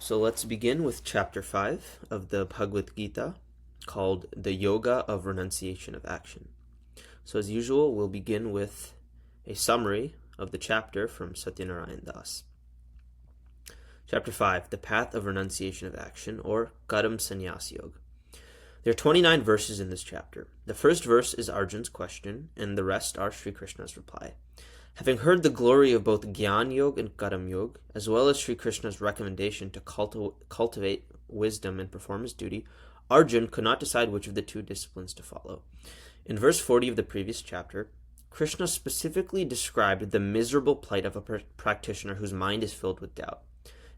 So let's begin with chapter 5 of the Bhagavad Gita, called the Yoga of Renunciation of Action. So as usual, we'll begin with a summary of the chapter from Satyanarayan Das. Chapter 5, the Path of Renunciation of Action, or Karam Sannyas Yoga. There are 29 verses in this chapter. The first verse is Arjun's question, and the rest are Sri Krishna's reply. Having heard the glory of both Gyan Yoga and Karam Yoga, as well as Sri Krishna's recommendation to cultivate wisdom and perform his duty, Arjun could not decide which of the two disciplines to follow. In verse 40 of the previous chapter, Krishna specifically described the miserable plight of a practitioner whose mind is filled with doubt.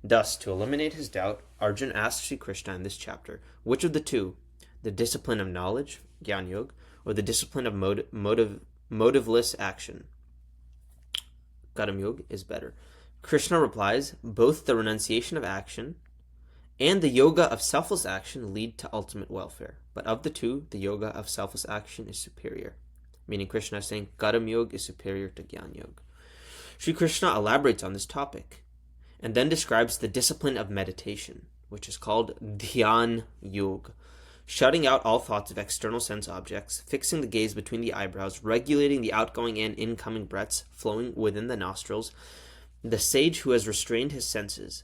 Thus, to eliminate his doubt, Arjun asked Sri Krishna in this chapter, which of the two, the discipline of knowledge, Gyan Yoga, or the discipline of motiveless action, Karam Yoga, is better? Krishna replies, both the renunciation of action and the yoga of selfless action lead to ultimate welfare. But of the two, the yoga of selfless action is superior. Meaning Krishna is saying Karam Yoga is superior to Gyan Yoga. Sri Krishna elaborates on this topic and then describes the discipline of meditation, which is called Dhyan Yoga. Shutting out all thoughts of external sense objects, fixing the gaze between the eyebrows, regulating the outgoing and incoming breaths flowing within the nostrils, the sage who has restrained his senses,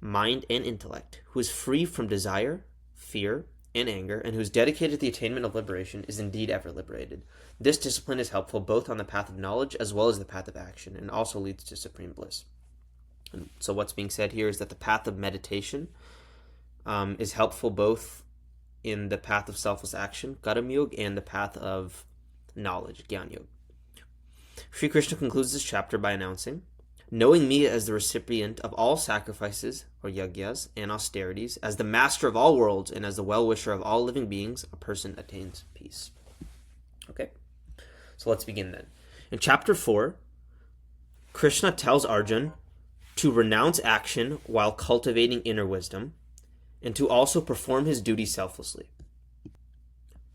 mind and intellect, who is free from desire, fear, and anger, and who is dedicated to the attainment of liberation, is indeed ever liberated. This discipline is helpful both on the path of knowledge as well as the path of action, and also leads to supreme bliss. And so what's being said here is that the path of meditation is helpful both in the path of selfless action, Karam Yoga, and the path of knowledge, Gyan Yoga. Sri Krishna concludes this chapter by announcing, knowing me as the recipient of all sacrifices, or yagyas, and austerities, as the master of all worlds, and as the well-wisher of all living beings, a person attains peace. Okay, so let's begin then. In chapter 4, Krishna tells Arjun to renounce action while cultivating inner wisdom, and to also perform his duty selflessly.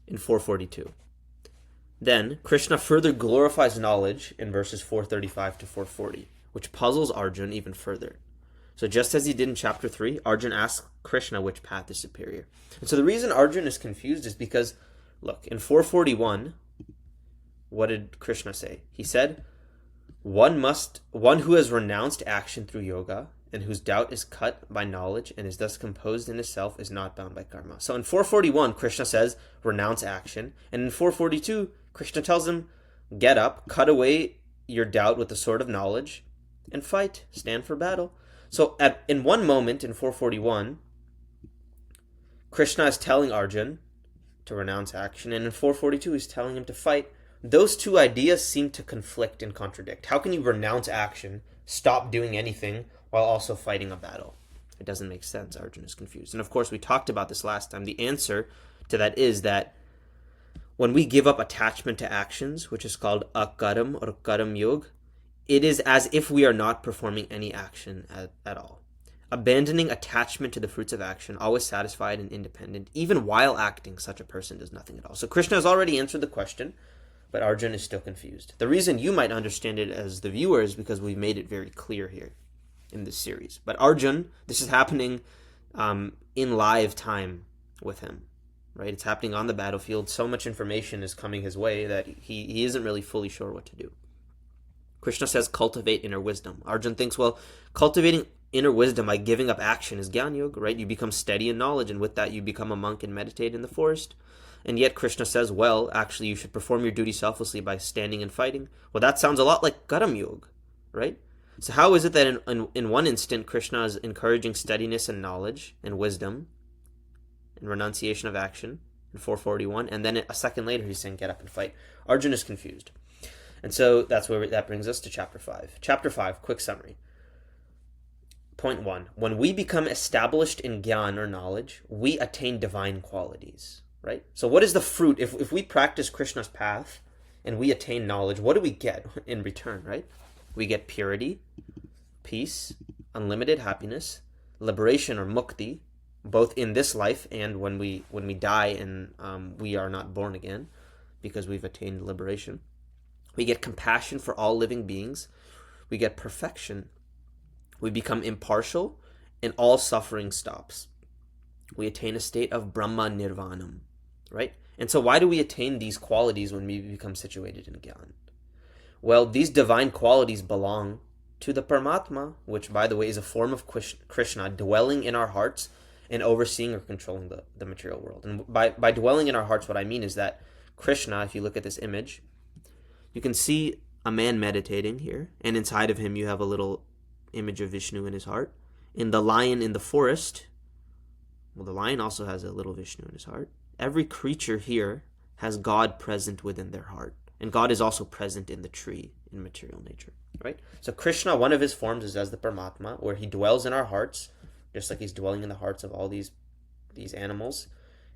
In 442. Then, Krishna further glorifies knowledge in verses 435 to 440, which puzzles Arjun even further. So just as he did in chapter 3, Arjun asks Krishna which path is superior. And so the reason Arjun is confused is because, look, in 441, what did Krishna say? He said, one who has renounced action through yoga, and whose doubt is cut by knowledge and is thus composed in his self, is not bound by karma. So in 441, Krishna says, renounce action. And in 442, Krishna tells him, get up, cut away your doubt with the sword of knowledge, and fight, stand for battle. So in one moment, in 441, Krishna is telling Arjun to renounce action, and in 442, he's telling him to fight. Those two ideas seem to conflict and contradict. How can you renounce action, stop doing anything, while also fighting a battle? It doesn't make sense. Arjun is confused. And of course, we talked about this last time. The answer to that is that when we give up attachment to actions, which is called akaram or karam yoga, it is as if we are not performing any action at all. Abandoning attachment to the fruits of action, always satisfied and independent, even while acting, such a person does nothing at all. So Krishna has already answered the question, but Arjun is still confused. The reason you might understand it as the viewer is because we've made it very clear here in this series. But Arjun, this is happening in live time with him, right? It's happening on the battlefield. So much information is coming his way that he isn't really fully sure what to do. Krishna says, cultivate inner wisdom. Arjun thinks, well, cultivating inner wisdom by giving up action is Gyan Yoga, right? You become steady in knowledge, and with that you become a monk and meditate in the forest. And yet Krishna says, well, actually you should perform your duty selflessly by standing and fighting. Well, that sounds a lot like Karam Yoga, right? So how is it that in one instant Krishna is encouraging steadiness and knowledge and wisdom and renunciation of action in 441, and then a second later he's saying get up and fight? Arjun is confused. And so that brings us to chapter 5. Chapter 5, quick summary. Point 1. When we become established in Gyan or knowledge, we attain divine qualities, right? So what is the fruit? If we practice Krishna's path and we attain knowledge, what do we get in return, right? We get purity, peace, unlimited happiness, liberation or mukti, both in this life and when we die and we are not born again because we've attained liberation. We get compassion for all living beings. We get perfection. We become impartial and all suffering stops. We attain a state of Brahma Nirvanam, right? And so why do we attain these qualities when we become situated in Gyan? Well, these divine qualities belong to the Paramatma, which, by the way, is a form of Krishna dwelling in our hearts and overseeing or controlling the material world. And by dwelling in our hearts, what I mean is that Krishna, if you look at this image, you can see a man meditating here, and inside of him you have a little image of Vishnu in his heart. In the lion in the forest, well, the lion also has a little Vishnu in his heart. Every creature here has God present within their heart. And God is also present in the tree, in material nature, right? So Krishna, one of his forms is as the Paramatma, where he dwells in our hearts, just like he's dwelling in the hearts of all these animals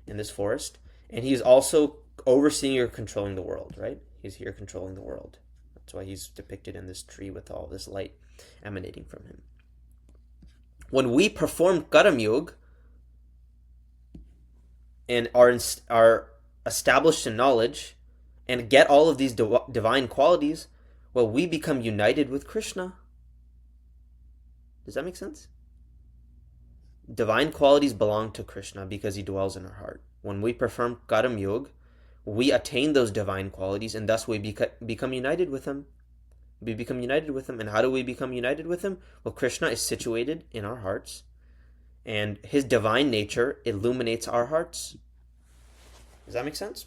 in this forest. And he's also overseeing or controlling the world, right? He's here controlling the world. That's why he's depicted in this tree with all this light emanating from him. When we perform Karam Yoga and are established in knowledge and get all of these divine qualities, well, we become united with Krishna. Does that make sense? Divine qualities belong to Krishna because he dwells in our heart. When we perform Karam Yoga, we attain those divine qualities, and thus we become united with him. We become united with him. And how do we become united with him? Well, Krishna is situated in our hearts, and his divine nature illuminates our hearts. Does that make sense?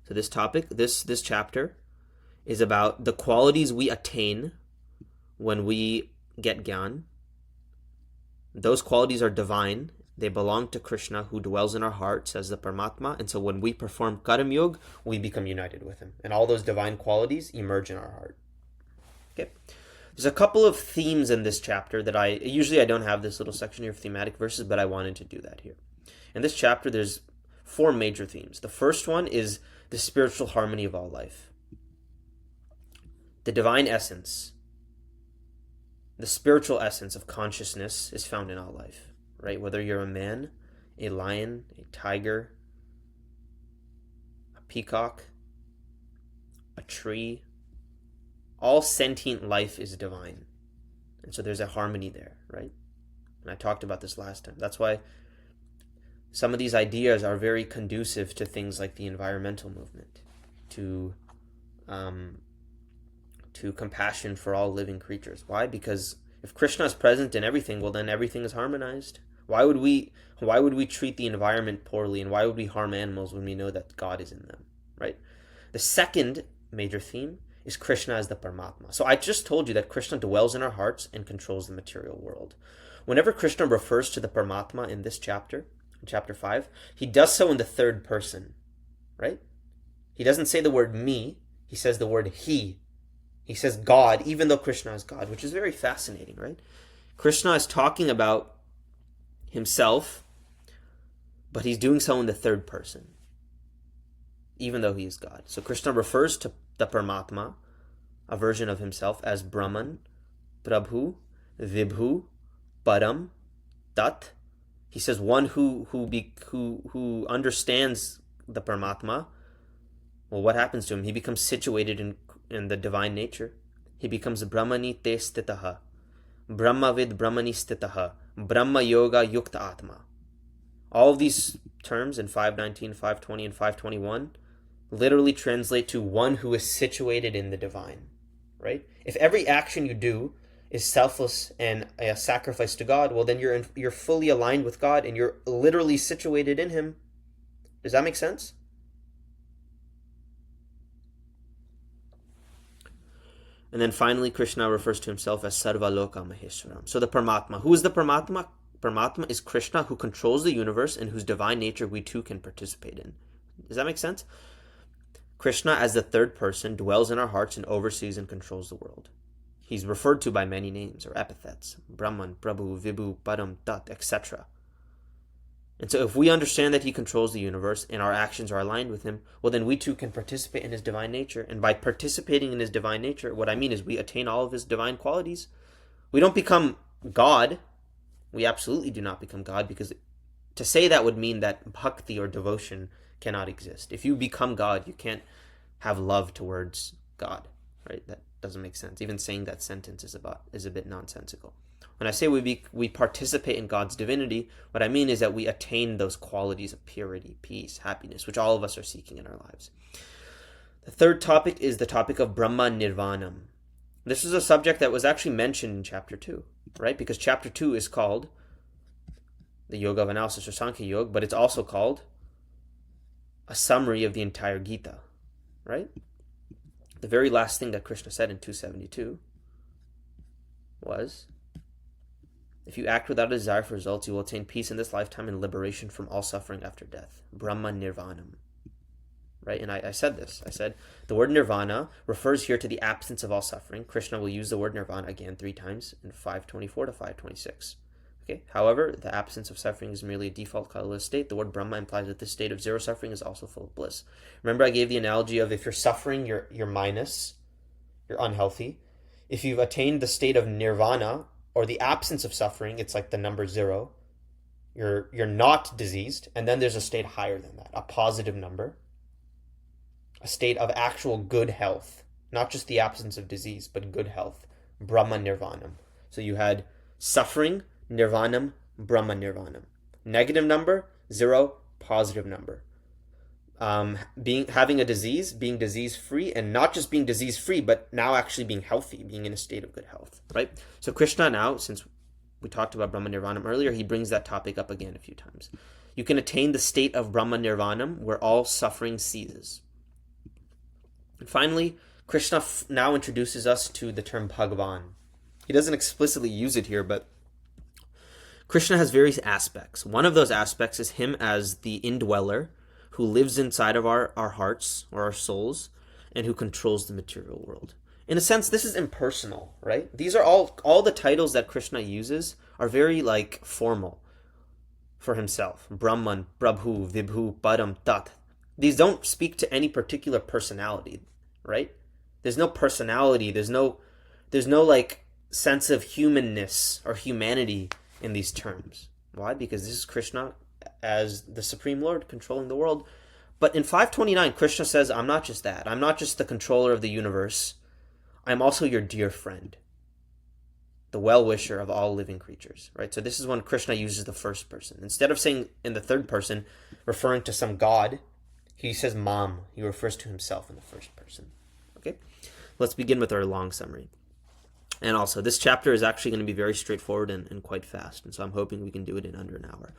So this topic, this chapter, is about the qualities we attain when we get Gyan. Those qualities are divine. They belong to Krishna, who dwells in our hearts as the Paramatma. And so when we perform Karam Yoga, we become united with him. And all those divine qualities emerge in our heart. Okay. There's a couple of themes in this chapter that I don't have this little section here of thematic verses, but I wanted to do that here. In this chapter, there's 4 major themes. The first one is the spiritual harmony of all life. The divine essence, the spiritual essence of consciousness is found in all life. Right? Whether you're a man, a lion, a tiger, a peacock, a tree, all sentient life is divine. And so there's a harmony there, right? And I talked about this last time. That's why some of these ideas are very conducive to things like the environmental movement, to compassion for all living creatures. Why? Because if Krishna is present in everything, well, then everything is harmonized. Why would we treat the environment poorly, and why would we harm animals when we know that God is in them, right? The second major theme is Krishna as the Paramatma. So I just told you that Krishna dwells in our hearts and controls the material world. Whenever Krishna refers to the Paramatma in this chapter, in chapter 5, he does so in the third person, right? He doesn't say the word me, he says the word he. He says God, even though Krishna is God, which is very fascinating, right? Krishna is talking about himself, but he's doing so in the third person, even though he is God. So Krishna refers to the Paramatma, a version of himself, as Brahman, Prabhu, Vibhu, Param, Tat. He says one who understands the Paramatma. Well, what happens to him? He becomes situated in the divine nature. He becomes Brahmani te stitaha, Brahmavid Brahmani stitaha, Brahma Yoga Yukta Atma. All of these terms in 519, 520, and 521 literally translate to one who is situated in the divine, right? If every action you do is selfless and a sacrifice to God, well, then you're fully aligned with God and you're literally situated in him. Does that make sense? And then finally, Krishna refers to himself as Sarva Loka Maheshwaram. So the Paramatma. Who is the Paramatma? Paramatma is Krishna, who controls the universe and whose divine nature we too can participate in. Does that make sense? Krishna, as the third person, dwells in our hearts and oversees and controls the world. He's referred to by many names or epithets: Brahman, Prabhu, Vibhu, Param, Tat, etc. And so if we understand that he controls the universe and our actions are aligned with him, well, then we too can participate in his divine nature. And by participating in his divine nature, what I mean is we attain all of his divine qualities. We don't become God. We absolutely do not become God, because to say that would mean that bhakti or devotion cannot exist. If you become God, you can't have love towards God, right? That doesn't make sense. Even saying that sentence is a bit nonsensical. When I say we participate in God's divinity, what I mean is that we attain those qualities of purity, peace, happiness, which all of us are seeking in our lives. The third topic is the topic of Brahma Nirvanam. This is a subject that was actually mentioned in chapter 2, right? Because chapter 2 is called the Yoga of Analysis, or Sankhya Yoga, but it's also called a summary of the entire Gita, right? The very last thing that Krishna said in 272 was, if you act without a desire for results, you will attain peace in this lifetime and liberation from all suffering after death. Brahma Nirvanam. Right? And I said this. I said, the word nirvana refers here to the absence of all suffering. Krishna will use the word nirvana again 3 times in 524 to 526. Okay. However, the absence of suffering is merely a default colorless state. The word Brahma implies that this state of zero suffering is also full of bliss. Remember, I gave the analogy of if you're suffering, you're minus, you're unhealthy. If you've attained the state of nirvana, or the absence of suffering, it's like the number 0. You're not diseased, and then there's a state higher than that, a positive number, a state of actual good health, not just the absence of disease, but good health. Brahma Nirvanam. So you had suffering, Nirvanam, Brahma Nirvanam. Negative number, 0, positive number. Having a disease, being disease free, and not just being disease free, but now actually being healthy, being in a state of good health, right? So Krishna now, since we talked about Brahma Nirvanam earlier, he brings that topic up again a few times. You can attain the state of Brahma Nirvanam where all suffering ceases. And finally, Krishna now introduces us to the term Bhagavan. He doesn't explicitly use it here, but Krishna has various aspects. One of those aspects is him as the indweller who lives inside of our hearts or our souls and who controls the material world. In a sense, this is impersonal, right? These are all the titles that Krishna uses are very formal for himself. Brahman, Prabhu, Vibhu, Param, Tat. These don't speak to any particular personality, right? There's no personality, there's no sense of humanness or humanity in these terms. Why? Because this is Krishna as the Supreme Lord controlling the world. But in 529, Krishna says, I'm not just that. I'm not just the controller of the universe. I'm also your dear friend, the well-wisher of all living creatures, right? So this is when Krishna uses the first person. Instead of saying in the third person, referring to some god, he says Mam. He refers to himself in the first person. Okay? Let's begin with our long summary. And also, this chapter is actually going to be very straightforward and quite fast. And so I'm hoping we can do it in under an hour.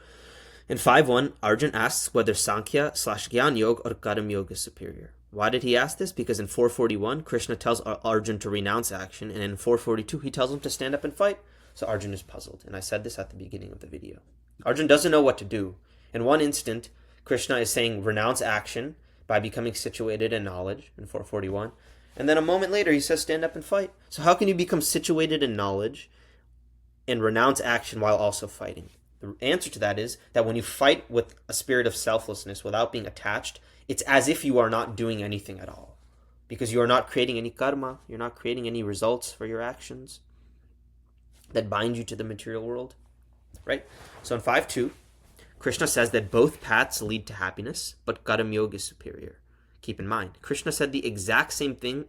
In 5.1, Arjun asks whether Sankhya/Gyan Yoga or Karma Yoga is superior. Why did he ask this? Because in 441, Krishna tells Arjun to renounce action, and in 442, he tells him to stand up and fight. So Arjun is puzzled, and I said this at the beginning of the video. Arjun doesn't know what to do. In one instant, Krishna is saying renounce action by becoming situated in knowledge in 441, and then a moment later he says stand up and fight. So how can you become situated in knowledge and renounce action while also fighting? The answer to that is that when you fight with a spirit of selflessness without being attached, it's as if you are not doing anything at all. Because you are not creating any karma, you're not creating any results for your actions that bind you to the material world. Right? So in 5.2, Krishna says that both paths lead to happiness, but Karma Yoga is superior. Keep in mind, Krishna said the exact same thing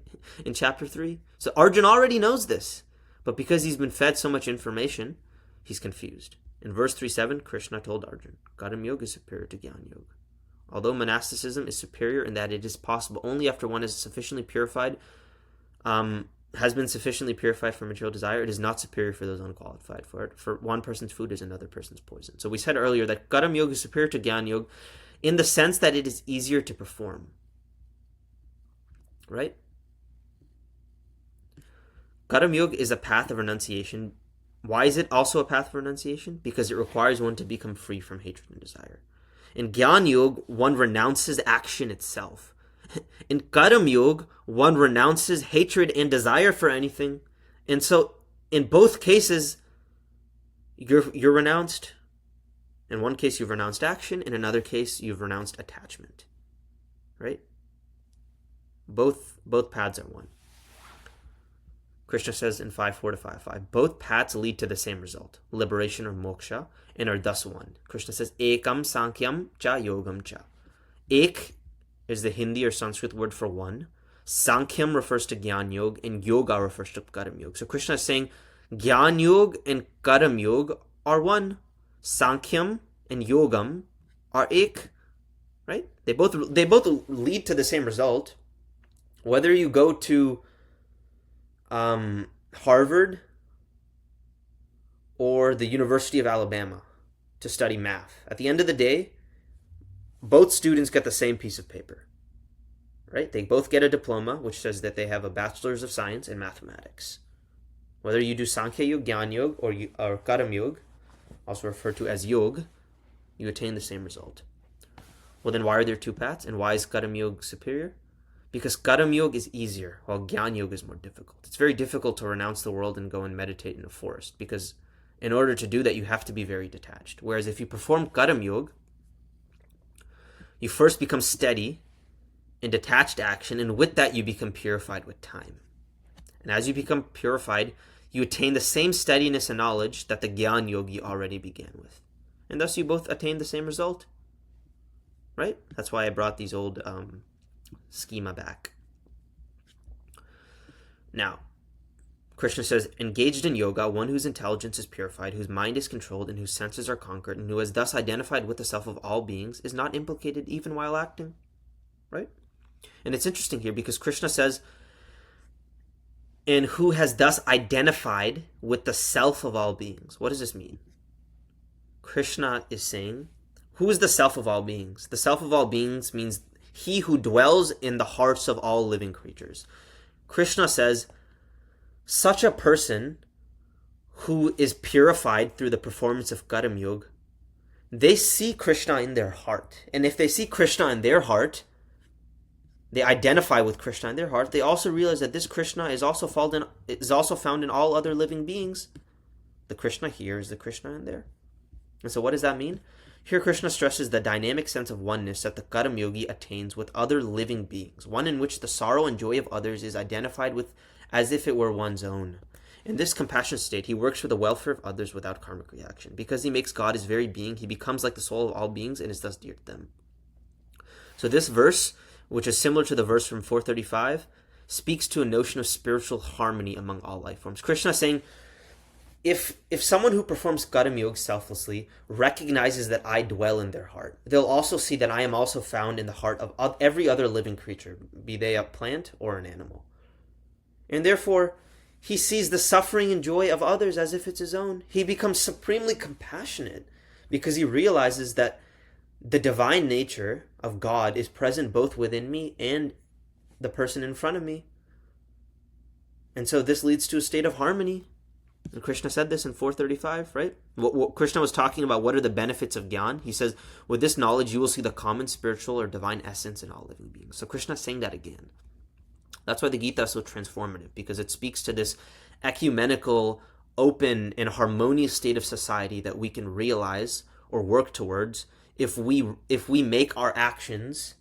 in chapter 3. So Arjun already knows this, but because he's been fed so much information, he's confused. In verse 3.7, Krishna told Arjun, Karma Yoga is superior to Gyan Yoga. Although monasticism is superior in that it is possible only after one is sufficiently purified, has been sufficiently purified from material desire, it is not superior for those unqualified for it. For one person's food is another person's poison. So we said earlier that Karma Yoga is superior to Gyan Yoga in the sense that it is easier to perform. Right? Karma Yoga is a path of renunciation. Why is it also a path of renunciation? Because it requires one to become free from hatred and desire. In Gyan Yoga, one renounces action itself. In Karma Yoga, one renounces hatred and desire for anything. And so, in both cases, you're renounced. In one case, you've renounced action. In another case, you've renounced attachment. Right? Both paths are one. Krishna says in 5.4 to 5.5, both paths lead to the same result, liberation or moksha, and are thus one. Krishna says, Ekam Sankyam cha Yogam cha. Ek is the Hindi or Sanskrit word for one. Sankyam refers to Gyan Yoga, and Yoga refers to Karma Yoga. So Krishna is saying, Gyan Yoga and Karam Yoga are one. Sankhyam and Yogam are ek. Right? They both lead to the same result. Whether you go to Harvard or the University of Alabama to study math, at the end of the day, both students get the same piece of paper. Right? They both get a diploma which says that they have a bachelor's of science in mathematics. Whether you do Sankhya Yoga, Gyan Yoga, or Karam Yoga, also referred to as Yoga, you attain the same result. Well, then why are there two paths? And why is Karam Yoga superior? Because Karam Yoga is easier, while Gyan Yoga is more difficult. It's very difficult to renounce the world and go and meditate in a forest, because in order to do that, you have to be very detached. Whereas if you perform Karam Yoga, you first become steady in detached action, and with that, you become purified with time. And as you become purified, you attain the same steadiness and knowledge that the Gyan Yogi already began with. And thus you both attain the same result. Right? That's why I brought these old schema back. Now, Krishna says, engaged in yoga, one whose intelligence is purified, whose mind is controlled, and whose senses are conquered, and who has thus identified with the self of all beings, is not implicated even while acting. Right? And it's interesting here because Krishna says, and who has thus identified with the self of all beings. What does this mean? Krishna is saying, who is the self of all beings? The self of all beings means he who dwells in the hearts of all living creatures. Krishna says, such a person who is purified through the performance of Karam Yoga, they see Krishna in their heart. And if they see Krishna in their heart, they identify with Krishna in their heart, they also realize that this Krishna is also found in all other living beings. The Krishna here is the Krishna in there. And so what does that mean? Here Krishna stresses the dynamic sense of oneness that the Karam Yogi attains with other living beings, one in which the sorrow and joy of others is identified with as if it were one's own. In this compassionate state, he works for the welfare of others without karmic reaction. Because he makes God his very being, he becomes like the soul of all beings and is thus dear to them. So this verse, which is similar to the verse from 435, speaks to a notion of spiritual harmony among all life forms. Krishna is saying, if someone who performs Karam Yoga selflessly recognizes that I dwell in their heart, they'll also see that I am also found in the heart of every other living creature, be they a plant or an animal. And therefore, he sees the suffering and joy of others as if it's his own. He becomes supremely compassionate because he realizes that the divine nature of God is present both within me and the person in front of me. And so this leads to a state of harmony. And Krishna said this in 435, right? What Krishna was talking about, what are the benefits of Gyan? He says, with this knowledge, you will see the common spiritual or divine essence in all living beings. So Krishna is saying that again. That's why the Gita is so transformative, because it speaks to this ecumenical, open, and harmonious state of society that we can realize or work towards if we make our actions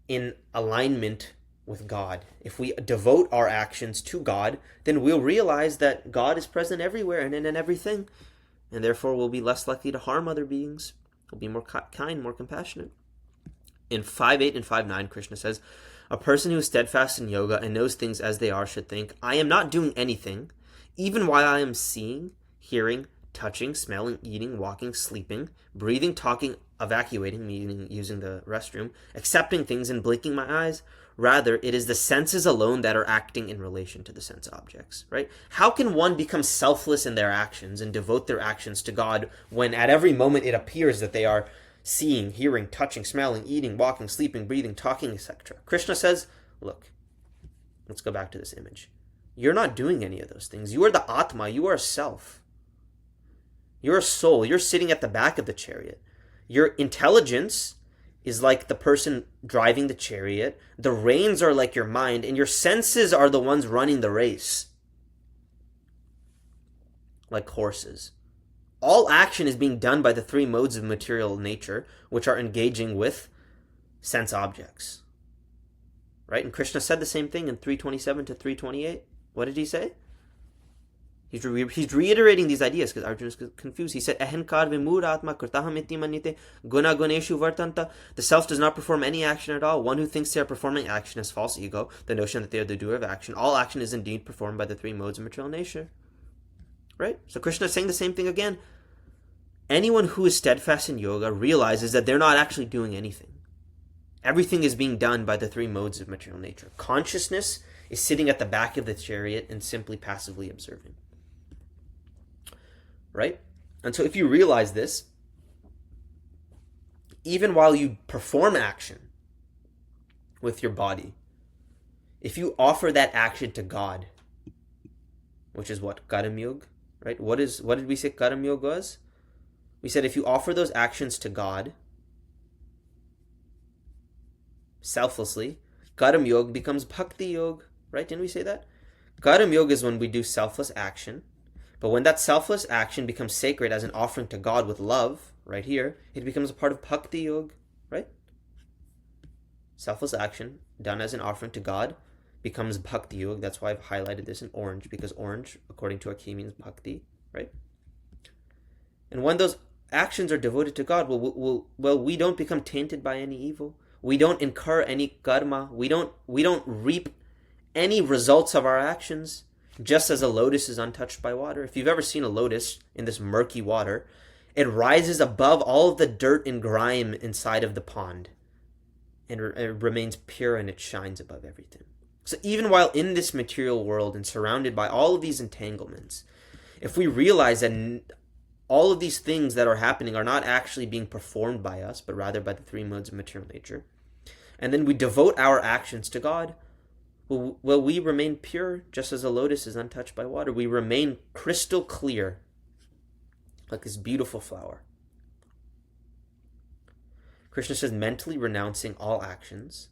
in alignment with God. If we devote our actions to God, then we'll realize that God is present everywhere and in everything, and therefore we'll be less likely to harm other beings. We'll be more kind, more compassionate. In 5.8 and 5.9, Krishna says, a person who is steadfast in yoga and knows things as they are should think, I am not doing anything, even while I am seeing, hearing, touching, smelling, eating, walking, sleeping, breathing, talking, evacuating, meaning using the restroom, accepting things and blinking my eyes. Rather, it is the senses alone that are acting in relation to the sense objects, right? How can one become selfless in their actions and devote their actions to God when at every moment it appears that they are seeing, hearing, touching, smelling, eating, walking, sleeping, breathing, talking, etc.? Krishna says, look, let's go back to this image. You're not doing any of those things. You are the Atma. You are a self. You're a soul. You're sitting at the back of the chariot. Your intelligence is like the person driving the chariot. The reins are like your mind, and your senses are the ones running the race. Like horses. All action is being done by the three modes of material nature, which are engaging with sense objects. Right? And Krishna said the same thing in 327 to 328. What did he say? He's reiterating these ideas because Arjuna is confused. He said, Ahankar vimur atma kurtaham iti manite guna guneshu vartanta. The self does not perform any action at all. One who thinks they are performing action has false ego, the notion that they are the doer of action. All action is indeed performed by the three modes of material nature. right? So Krishna is saying the same thing again. Anyone who is steadfast in yoga realizes that they're not actually doing anything. Everything is being done by the three modes of material nature. Consciousness is sitting at the back of the chariot and simply passively observing. Right? And so if you realize this, even while you perform action with your body, if you offer that action to God, which is what? Karam Yoga, right? What did we say Karam Yoga was? We said if you offer those actions to God selflessly, Karam Yoga becomes Bhakti Yoga, right? Didn't we say that? Karam Yoga is when we do selfless action, but when that selfless action becomes sacred as an offering to God with love, right here, it becomes a part of Bhakti Yoga, right? Selfless action done as an offering to God becomes Bhakti Yoga. That's why I've highlighted this in orange, because orange, according to our key, means Bhakti, right? And when those actions are devoted to God, we don't become tainted by any evil. We don't incur any karma. We don't reap any results of our actions, just as a lotus is untouched by water. If you've ever seen a lotus in this murky water, it rises above all of the dirt and grime inside of the pond, and it remains pure and it shines above everything. So even while in this material world and surrounded by all of these entanglements, if we realize that all of these things that are happening are not actually being performed by us, but rather by the three modes of material nature, and then we devote our actions to God, well, we remain pure, just as a lotus is untouched by water. We remain crystal clear, like this beautiful flower. Krishna says, mentally renouncing all actions,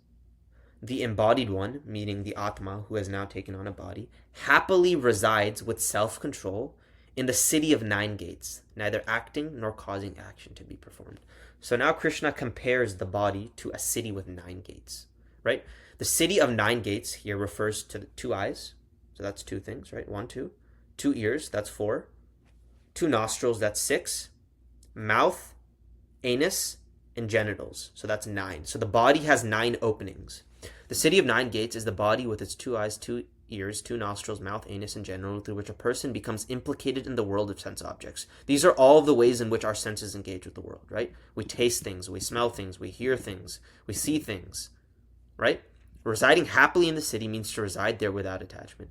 the embodied one, meaning the Atma, who has now taken on a body, happily resides with self-control in the city of 9 gates, neither acting nor causing action to be performed. So now Krishna compares the body to a city with 9 gates, right? The city of 9 gates here refers to the 2 eyes, so that's 2 things, right? 1, 2. 2 ears, that's 4. 2 nostrils, that's 6. Mouth, anus, and genitals, so that's 9. So the body has 9 openings. The city of 9 gates is the body with its 2 eyes, 2 ears, 2 nostrils, mouth, anus, and genital, through which a person becomes implicated in the world of sense objects. These are all the ways in which our senses engage with the world, right? We taste things, we smell things, we hear things, we see things, right? Residing happily in the city means to reside there without attachment.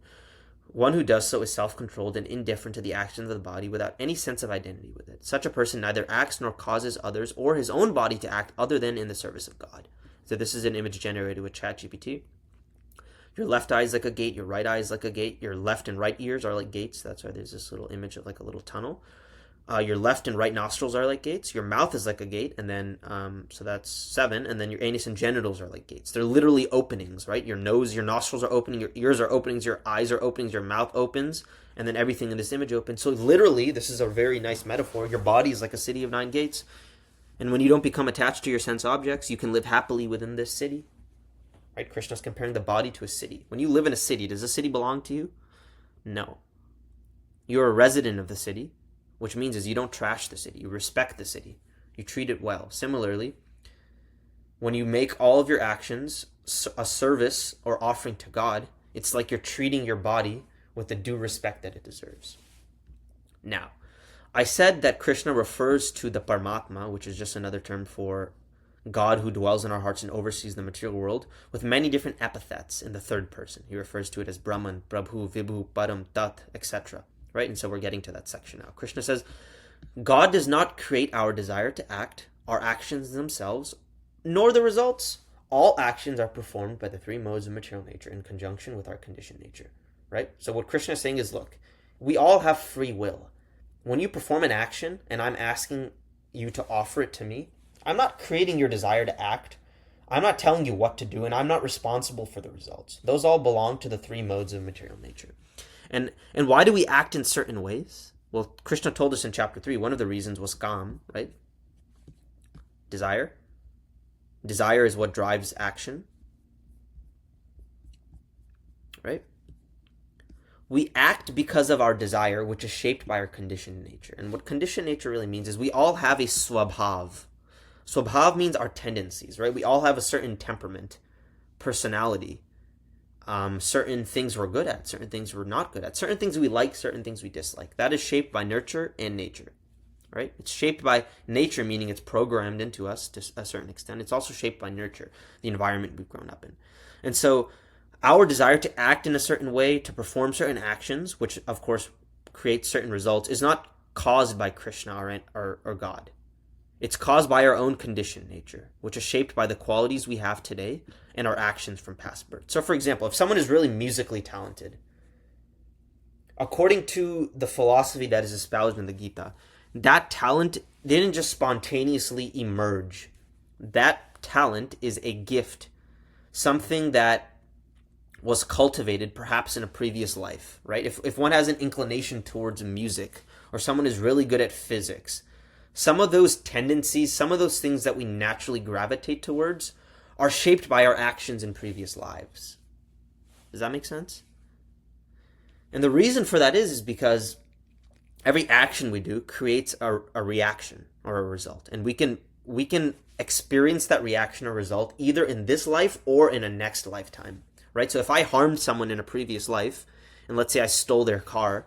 One who does so is self-controlled and indifferent to the actions of the body without any sense of identity with it. Such a person neither acts nor causes others or his own body to act other than in the service of God. So this is an image generated with ChatGPT. Your left eye is like a gate, your right eye is like a gate, your left and right ears are like gates. That's why there's this little image of like a little tunnel. Your left and right nostrils are like gates. Your mouth is like a gate, and then, so that's 7, and then your anus and genitals are like gates. They're literally openings, right? Your nose, your nostrils are opening, your ears are openings, your eyes are openings, your mouth opens, and then everything in this image opens. So literally, this is a very nice metaphor. Your body is like a city of 9 gates, and when you don't become attached to your sense objects, you can live happily within this city. Right? Krishna's comparing the body to a city. When you live in a city, does the city belong to you? No. You're a resident of the city, which means is you don't trash the city. You respect the city. You treat it well. Similarly, when you make all of your actions a service or offering to God, it's like you're treating your body with the due respect that it deserves. Now, I said that Krishna refers to the Paramatma, which is just another term for God who dwells in our hearts and oversees the material world, with many different epithets in the third person. He refers to it as Brahman, Prabhu, Vibhu, Param, Tat, etc. Right? And so we're getting to that section now. Krishna says, God does not create our desire to act, our actions themselves, nor the results. All actions are performed by the 3 modes of material nature in conjunction with our conditioned nature. Right? So what Krishna is saying is, look, we all have free will. When you perform an action and I'm asking you to offer it to me, I'm not creating your desire to act. I'm not telling you what to do, and I'm not responsible for the results. Those all belong to the 3 modes of material nature. And why do we act in certain ways? Well, Krishna told us in chapter 3, one of the reasons was kam, right? Desire. Desire is what drives action. Right? We act because of our desire, which is shaped by our conditioned nature. And what conditioned nature really means is we all have a swabhav. Swabhav means our tendencies, right? We all have a certain temperament, personality, certain things we're good at, certain things we're not good at, certain things we like, certain things we dislike. That is shaped by nurture and nature, right? It's shaped by nature, meaning it's programmed into us to a certain extent. It's also shaped by nurture, the environment we've grown up in. And so our desire to act in a certain way, to perform certain actions, which of course creates certain results, is not caused by Krishna or God. It's caused by our own conditioned nature, which is shaped by the qualities we have today and our actions from past birth. So for example, if someone is really musically talented, according to the philosophy that is espoused in the Gita, that talent didn't just spontaneously emerge. That talent is a gift, something that was cultivated perhaps in a previous life, right? If one has an inclination towards music, or someone is really good at physics, some of those tendencies, some of those things that we naturally gravitate towards are shaped by our actions in previous lives. Does that make sense? And the reason for that is because every action we do creates a reaction or a result. And we can experience that reaction or result either in this life or in a next lifetime, right? So if I harmed someone in a previous life, and let's say I stole their car,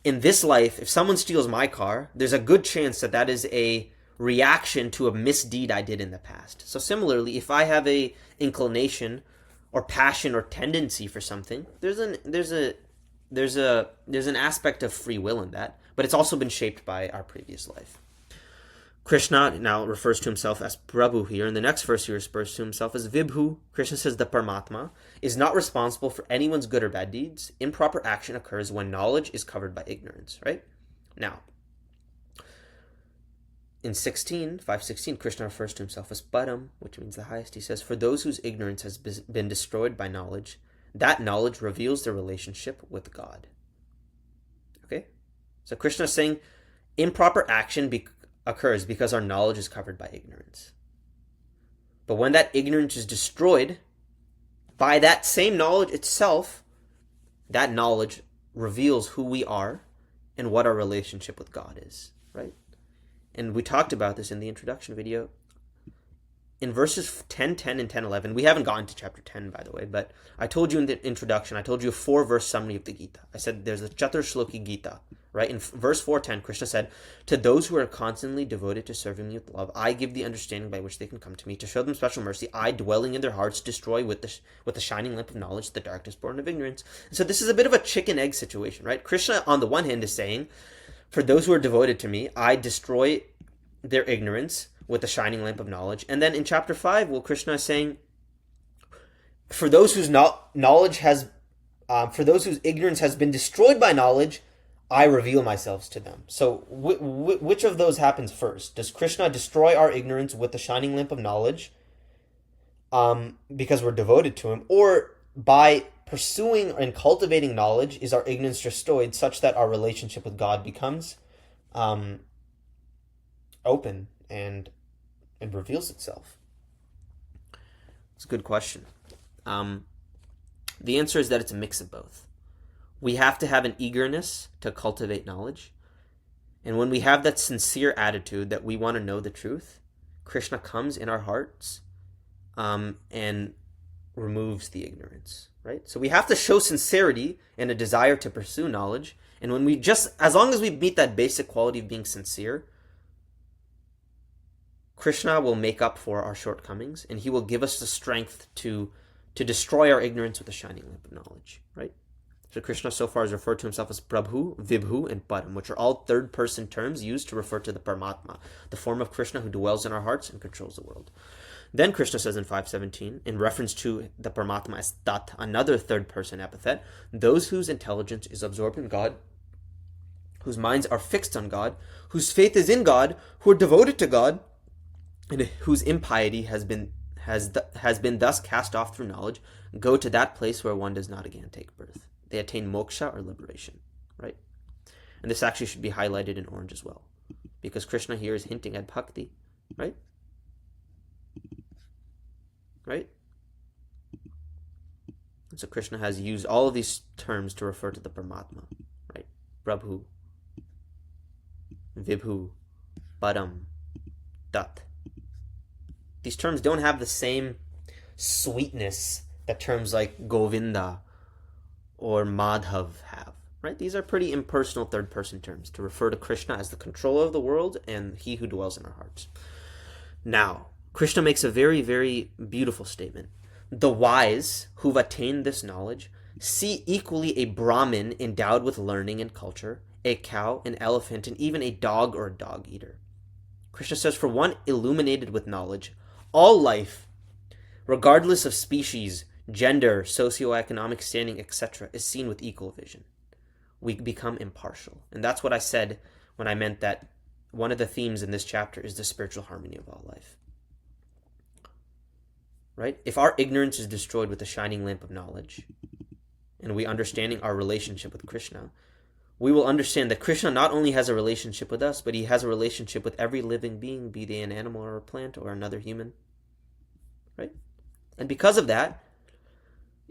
in this life, if someone steals my car, there's a good chance that that is a reaction to a misdeed I did in the past. So similarly, if I have a inclination or passion or tendency for something, there's an aspect of free will in that, but it's also been shaped by our previous life. Krishna now refers to himself as Prabhu here. In the next verse, he refers to himself as Vibhu. Krishna says the Paramatma is not responsible for anyone's good or bad deeds. Improper action occurs when knowledge is covered by ignorance, right? Now, in 5:16, Krishna refers to himself as Param, which means the highest. He says, for those whose ignorance has been destroyed by knowledge, that knowledge reveals their relationship with God. Okay? So Krishna is saying improper action occurs because our knowledge is covered by ignorance. But when that ignorance is destroyed by that same knowledge itself, that knowledge reveals who we are and what our relationship with God is, right? And we talked about this in the introduction video. In verses 10:10 and 10:11, we haven't gotten to chapter 10, by the way, but I told you in the introduction, I told you a 4-verse summary of the Gita. I said there's a Chatur Shloki Gita, right? In verse 4:10, Krishna said, to those who are constantly devoted to serving me with love, I give the understanding by which they can come to me. To show them special mercy, I, dwelling in their hearts, destroy with the shining lamp of knowledge the darkness born of ignorance. And so this is a bit of a chicken-egg situation, right? Krishna, on the one hand, is saying, for those who are devoted to me, I destroy their ignorance with the shining lamp of knowledge. And then in chapter 5, well, Krishna is saying, for those whose for those whose ignorance has been destroyed by knowledge, I reveal myself to them. So which of those happens first? Does Krishna destroy our ignorance with the shining lamp of knowledge because we're devoted to him? Or by pursuing and cultivating knowledge, is our ignorance destroyed such that our relationship with God becomes open and reveals itself? It's a good question. The answer is that it's a mix of both. We have to have an eagerness to cultivate knowledge. And when we have that sincere attitude that we want to know the truth, Krishna comes in our hearts and removes the ignorance, right? So we have to show sincerity and a desire to pursue knowledge. And when we as long as we meet that basic quality of being sincere, Krishna will make up for our shortcomings, and he will give us the strength to destroy our ignorance with a shining lamp of knowledge, right? So Krishna so far has referred to himself as Prabhu, Vibhu, and Param, which are all third-person terms used to refer to the Paramatma, the form of Krishna who dwells in our hearts and controls the world. Then Krishna says in 5:17, in reference to the Paramatma as Tat, another third-person epithet, those whose intelligence is absorbed in God, whose minds are fixed on God, whose faith is in God, who are devoted to God, and whose impiety has been thus cast off through knowledge, go to that place where one does not again take birth. They attain moksha or liberation, right? And this actually should be highlighted in orange as well, because Krishna here is hinting at bhakti, right? Right? And so Krishna has used all of these terms to refer to the Paramatma, right? Prabhu, Vibhu, Param, Tat. These terms don't have the same sweetness that terms like Govinda or Madhav have, right? These are pretty impersonal third-person terms to refer to Krishna as the controller of the world and he who dwells in our hearts. Now, Krishna makes a very, very beautiful statement. The wise who've attained this knowledge see equally a Brahmin endowed with learning and culture, a cow, an elephant, and even a dog or a dog eater. Krishna says, for one illuminated with knowledge, all life, regardless of species, gender, socioeconomic standing, etc., is seen with equal vision. We become impartial. And that's what I said when I meant that one of the themes in this chapter is the spiritual harmony of all life. Right? If our ignorance is destroyed with the shining lamp of knowledge, and we understanding our relationship with Krishna, we will understand that Krishna not only has a relationship with us, but he has a relationship with every living being, be they an animal or a plant or another human. Right? And because of that,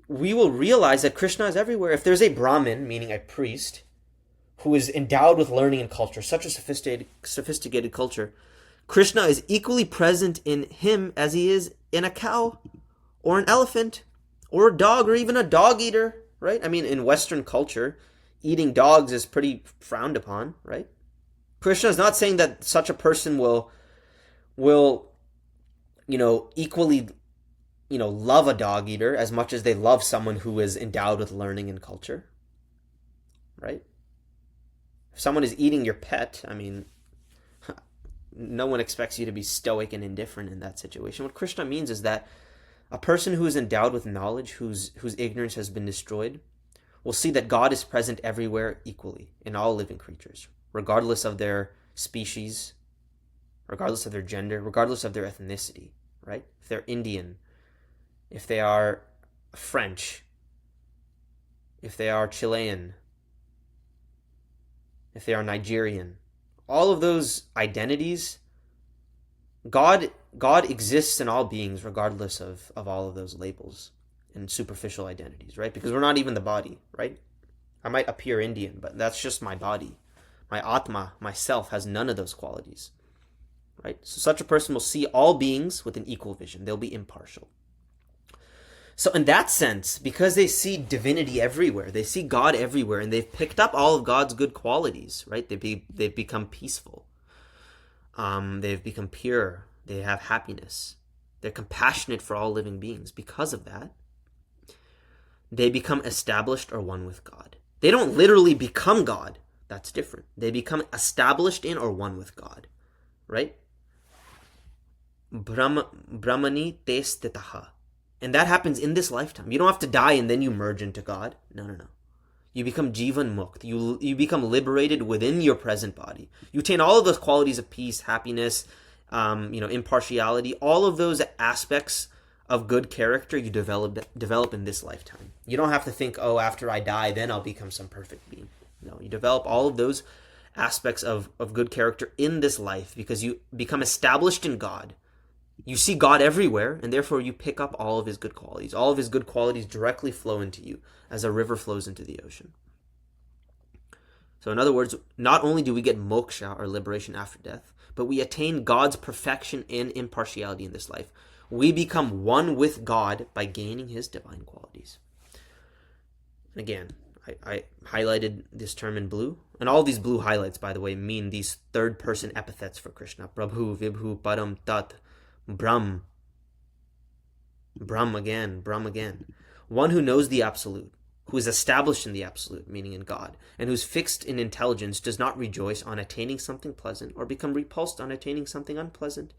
we will realize that Krishna is everywhere. If there's a Brahmin, meaning a priest, who is endowed with learning and culture, such a sophisticated culture, Krishna is equally present in him as he is in a cow or an elephant or a dog or even a dog eater, right? I mean, in Western culture, eating dogs is pretty frowned upon, right? Krishna is not saying that such a person will equally, love a dog eater as much as they love someone who is endowed with learning and culture, right? If someone is eating your pet, I mean, no one expects you to be stoic and indifferent in that situation. What Krishna means is that a person who is endowed with knowledge, whose ignorance has been destroyed, will see that God is present everywhere equally in all living creatures, regardless of their species, regardless of their gender, regardless of their ethnicity, right? If they're Indian, if they are French, if they are Chilean, if they are Nigerian, all of those identities, God exists in all beings regardless of all of those labels and superficial identities, right? Because we're not even the body, right? I might appear Indian, but that's just my body. My Atma, myself, has none of those qualities, right? So such a person will see all beings with an equal vision. They'll be impartial. So in that sense, because they see divinity everywhere, they see God everywhere, and they've picked up all of God's good qualities, right? They've become peaceful. They've become pure. They have happiness. They're compassionate for all living beings. Because of that, they become established or one with God. They don't literally become God. That's different. They become established in or one with God, right? Brahmani te stitaha. And that happens in this lifetime. You don't have to die and then you merge into God. No. You become jivan mukt. You become liberated within your present body. You attain all of those qualities of peace, happiness, impartiality, all of those aspects of good character you develop in this lifetime. You don't have to think, after I die, then I'll become some perfect being. No, you develop all of those aspects of good character in this life because you become established in God. You see God everywhere, and therefore you pick up all of his good qualities. All of his good qualities directly flow into you as a river flows into the ocean. So in other words, not only do we get moksha, or liberation after death, but we attain God's perfection and impartiality in this life. We become one with God by gaining his divine qualities. And again, I highlighted this term in blue. And all these blue highlights, by the way, mean these third-person epithets for Krishna. Prabhu, Vibhu, Param, Tat, Brahm. Brahm again. One who knows the Absolute, who is established in the Absolute, meaning in God, and who's fixed in intelligence, does not rejoice on attaining something pleasant or become repulsed on attaining something unpleasant.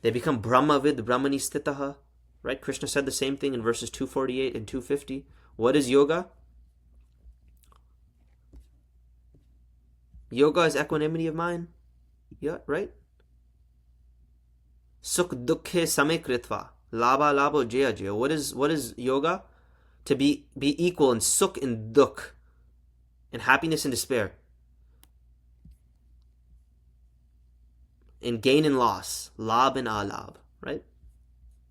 They become Brahmavid, Brahmani stitaha, right? Krishna said the same thing in verses 248 and 250. What is yoga? Yoga is equanimity of mind. Yeah, right? Sukh dukkhe samekritva, labha labho jaya jaya. What is yoga? To be equal in sukh and dukh, in happiness and despair, in gain and loss, lab and alab, right?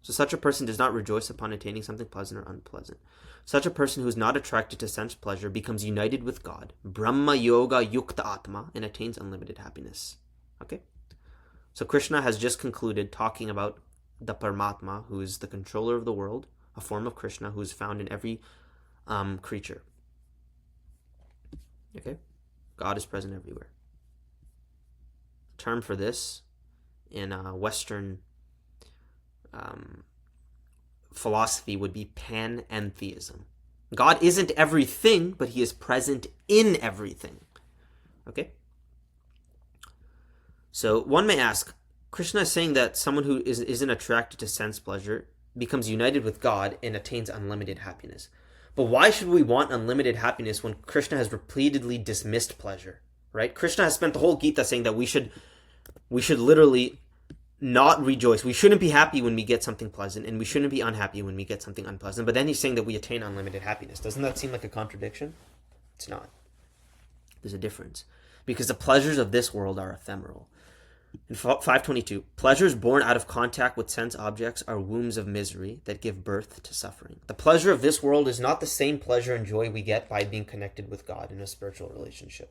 So such a person does not rejoice upon attaining something pleasant or unpleasant. Such a person who is not attracted to sense pleasure becomes united with God, Brahma Yoga Yukta Atma, and attains unlimited happiness. Okay? So Krishna has just concluded talking about the Paramatma, who is the controller of the world, a form of Krishna who is found in every creature. Okay? God is present everywhere. The term for this in Western philosophy would be panentheism. God isn't everything, but he is present in everything. Okay? So one may ask, Krishna is saying that someone who isn't attracted to sense pleasure becomes united with God and attains unlimited happiness. But why should we want unlimited happiness when Krishna has repeatedly dismissed pleasure? Right? Krishna has spent the whole Gita saying that we should literally not rejoice. We shouldn't be happy when we get something pleasant, and we shouldn't be unhappy when we get something unpleasant. But then he's saying that we attain unlimited happiness. Doesn't that seem like a contradiction? It's not. There's a difference. Because the pleasures of this world are ephemeral. In 522, pleasures born out of contact with sense objects are wombs of misery that give birth to suffering. The pleasure of this world is not the same pleasure and joy we get by being connected with God in a spiritual relationship.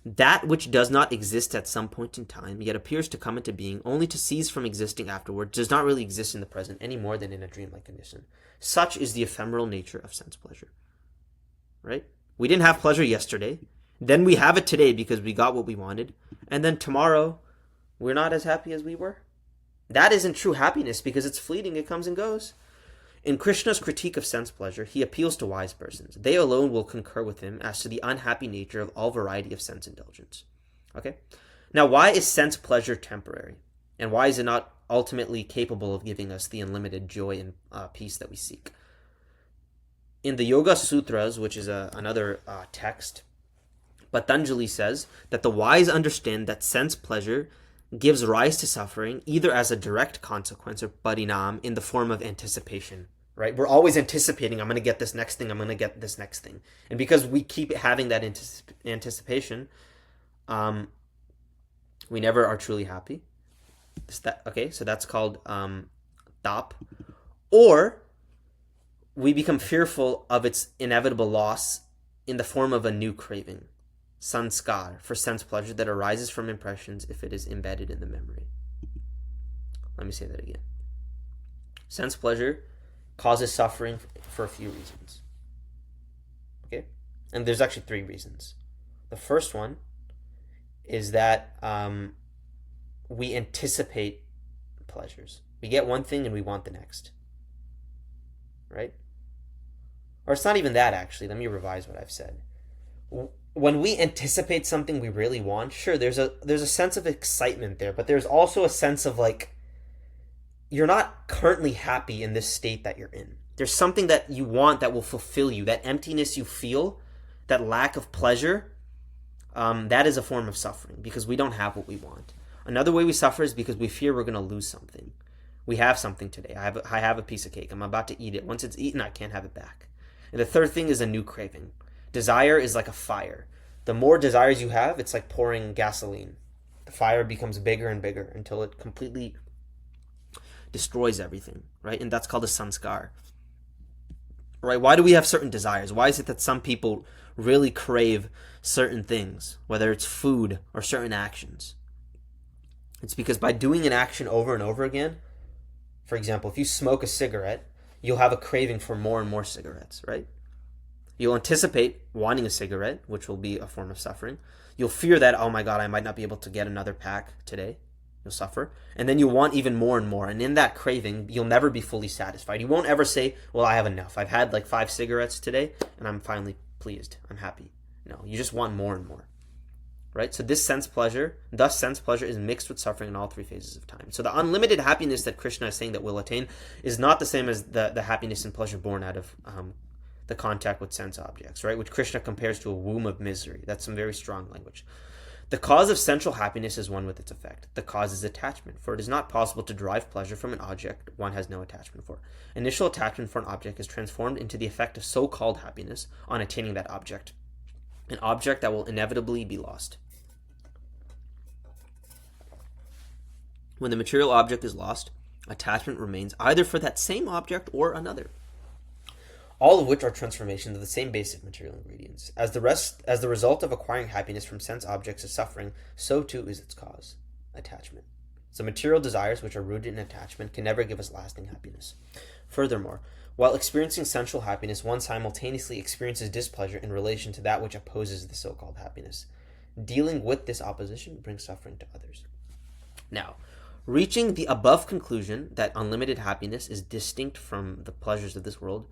That which does not exist at some point in time, yet appears to come into being only to cease from existing afterward, does not really exist in the present any more than in a dreamlike condition. Such is the ephemeral nature of sense pleasure. Right? We didn't have pleasure yesterday. Then we have it today because we got what we wanted. And then tomorrow, we're not as happy as we were. That isn't true happiness because it's fleeting. It comes and goes. In Krishna's critique of sense pleasure, he appeals to wise persons. They alone will concur with him as to the unhappy nature of all variety of sense indulgence. Okay? Now, why is sense pleasure temporary? And why is it not ultimately capable of giving us the unlimited joy and peace that we seek? In the Yoga Sutras, which is another text, Patanjali says that the wise understand that sense pleasure gives rise to suffering either as a direct consequence or parinam in the form of anticipation, right? We're always anticipating, I'm going to get this next thing, I'm going to get this next thing. And because we keep having that anticipation, we never are truly happy. Okay, so that's called tap. Or we become fearful of its inevitable loss in the form of a new craving, sanskar, for sense pleasure that arises from impressions if it is embedded in the memory. Let me say that again. Sense pleasure causes suffering for a few reasons. Okay? And there's actually 3 reasons. The first one is that we anticipate pleasures. We get one thing and we want the next. Right? Or it's not even that, actually. Let me revise what I've said. When we anticipate something we really want, sure, there's a sense of excitement there, but there's also a sense of like, you're not currently happy in this state that you're in. There's something that you want that will fulfill you. That emptiness you feel, that lack of pleasure, that is a form of suffering because we don't have what we want. Another way we suffer is because we fear we're going to lose something. We have something today. I have a piece of cake. I'm about to eat it. Once it's eaten, I can't have it back. And the third thing is a new craving. Desire is like a fire. The more desires you have, it's like pouring gasoline. The fire becomes bigger and bigger until it completely destroys everything, right? And that's called a sanskar. Right? Why do we have certain desires? Why is it that some people really crave certain things, whether it's food or certain actions? It's because by doing an action over and over again, for example, if you smoke a cigarette, you'll have a craving for more and more cigarettes, right? You'll anticipate wanting a cigarette, which will be a form of suffering. You'll fear that, oh my God, I might not be able to get another pack today. You'll suffer. And then you'll want even more and more. And in that craving, you'll never be fully satisfied. You won't ever say, well, I have enough. I've had like 5 cigarettes today, and I'm finally pleased. I'm happy. No, you just want more and more. Right? So this sense pleasure is mixed with suffering in all 3 phases of time. So the unlimited happiness that Krishna is saying that we'll attain is not the same as the happiness and pleasure born out of the contact with sense objects, right? Which Krishna compares to a womb of misery. That's some very strong language. The cause of sensual happiness is one with its effect. The cause is attachment, for it is not possible to derive pleasure from an object one has no attachment for. Initial attachment for an object is transformed into the effect of so-called happiness on attaining that object, an object that will inevitably be lost. When the material object is lost, attachment remains either for that same object or another, all of which are transformations of the same basic material ingredients. As the result of acquiring happiness from sense objects is suffering, so too is its cause, attachment. So material desires, which are rooted in attachment, can never give us lasting happiness. Furthermore, while experiencing sensual happiness, one simultaneously experiences displeasure in relation to that which opposes the so-called happiness. Dealing with this opposition brings suffering to others. Now, reaching the above conclusion that unlimited happiness is distinct from the pleasures of this world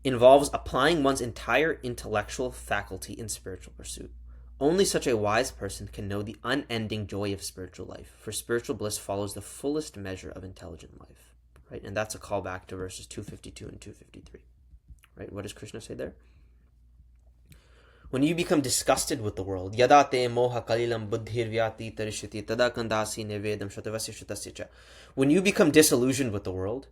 involves applying one's entire intellectual faculty in spiritual pursuit. Only such a wise person can know the unending joy of spiritual life, for spiritual bliss follows the fullest measure of intelligent life. Right? And that's a callback to verses 252 and 253. Right? What does Krishna say there? When you become disgusted with the world, yada te moha kalilam buddhirvyati tarishati tada kandasi nevedam shatavasya shatasya cha. When you become disillusioned with the world,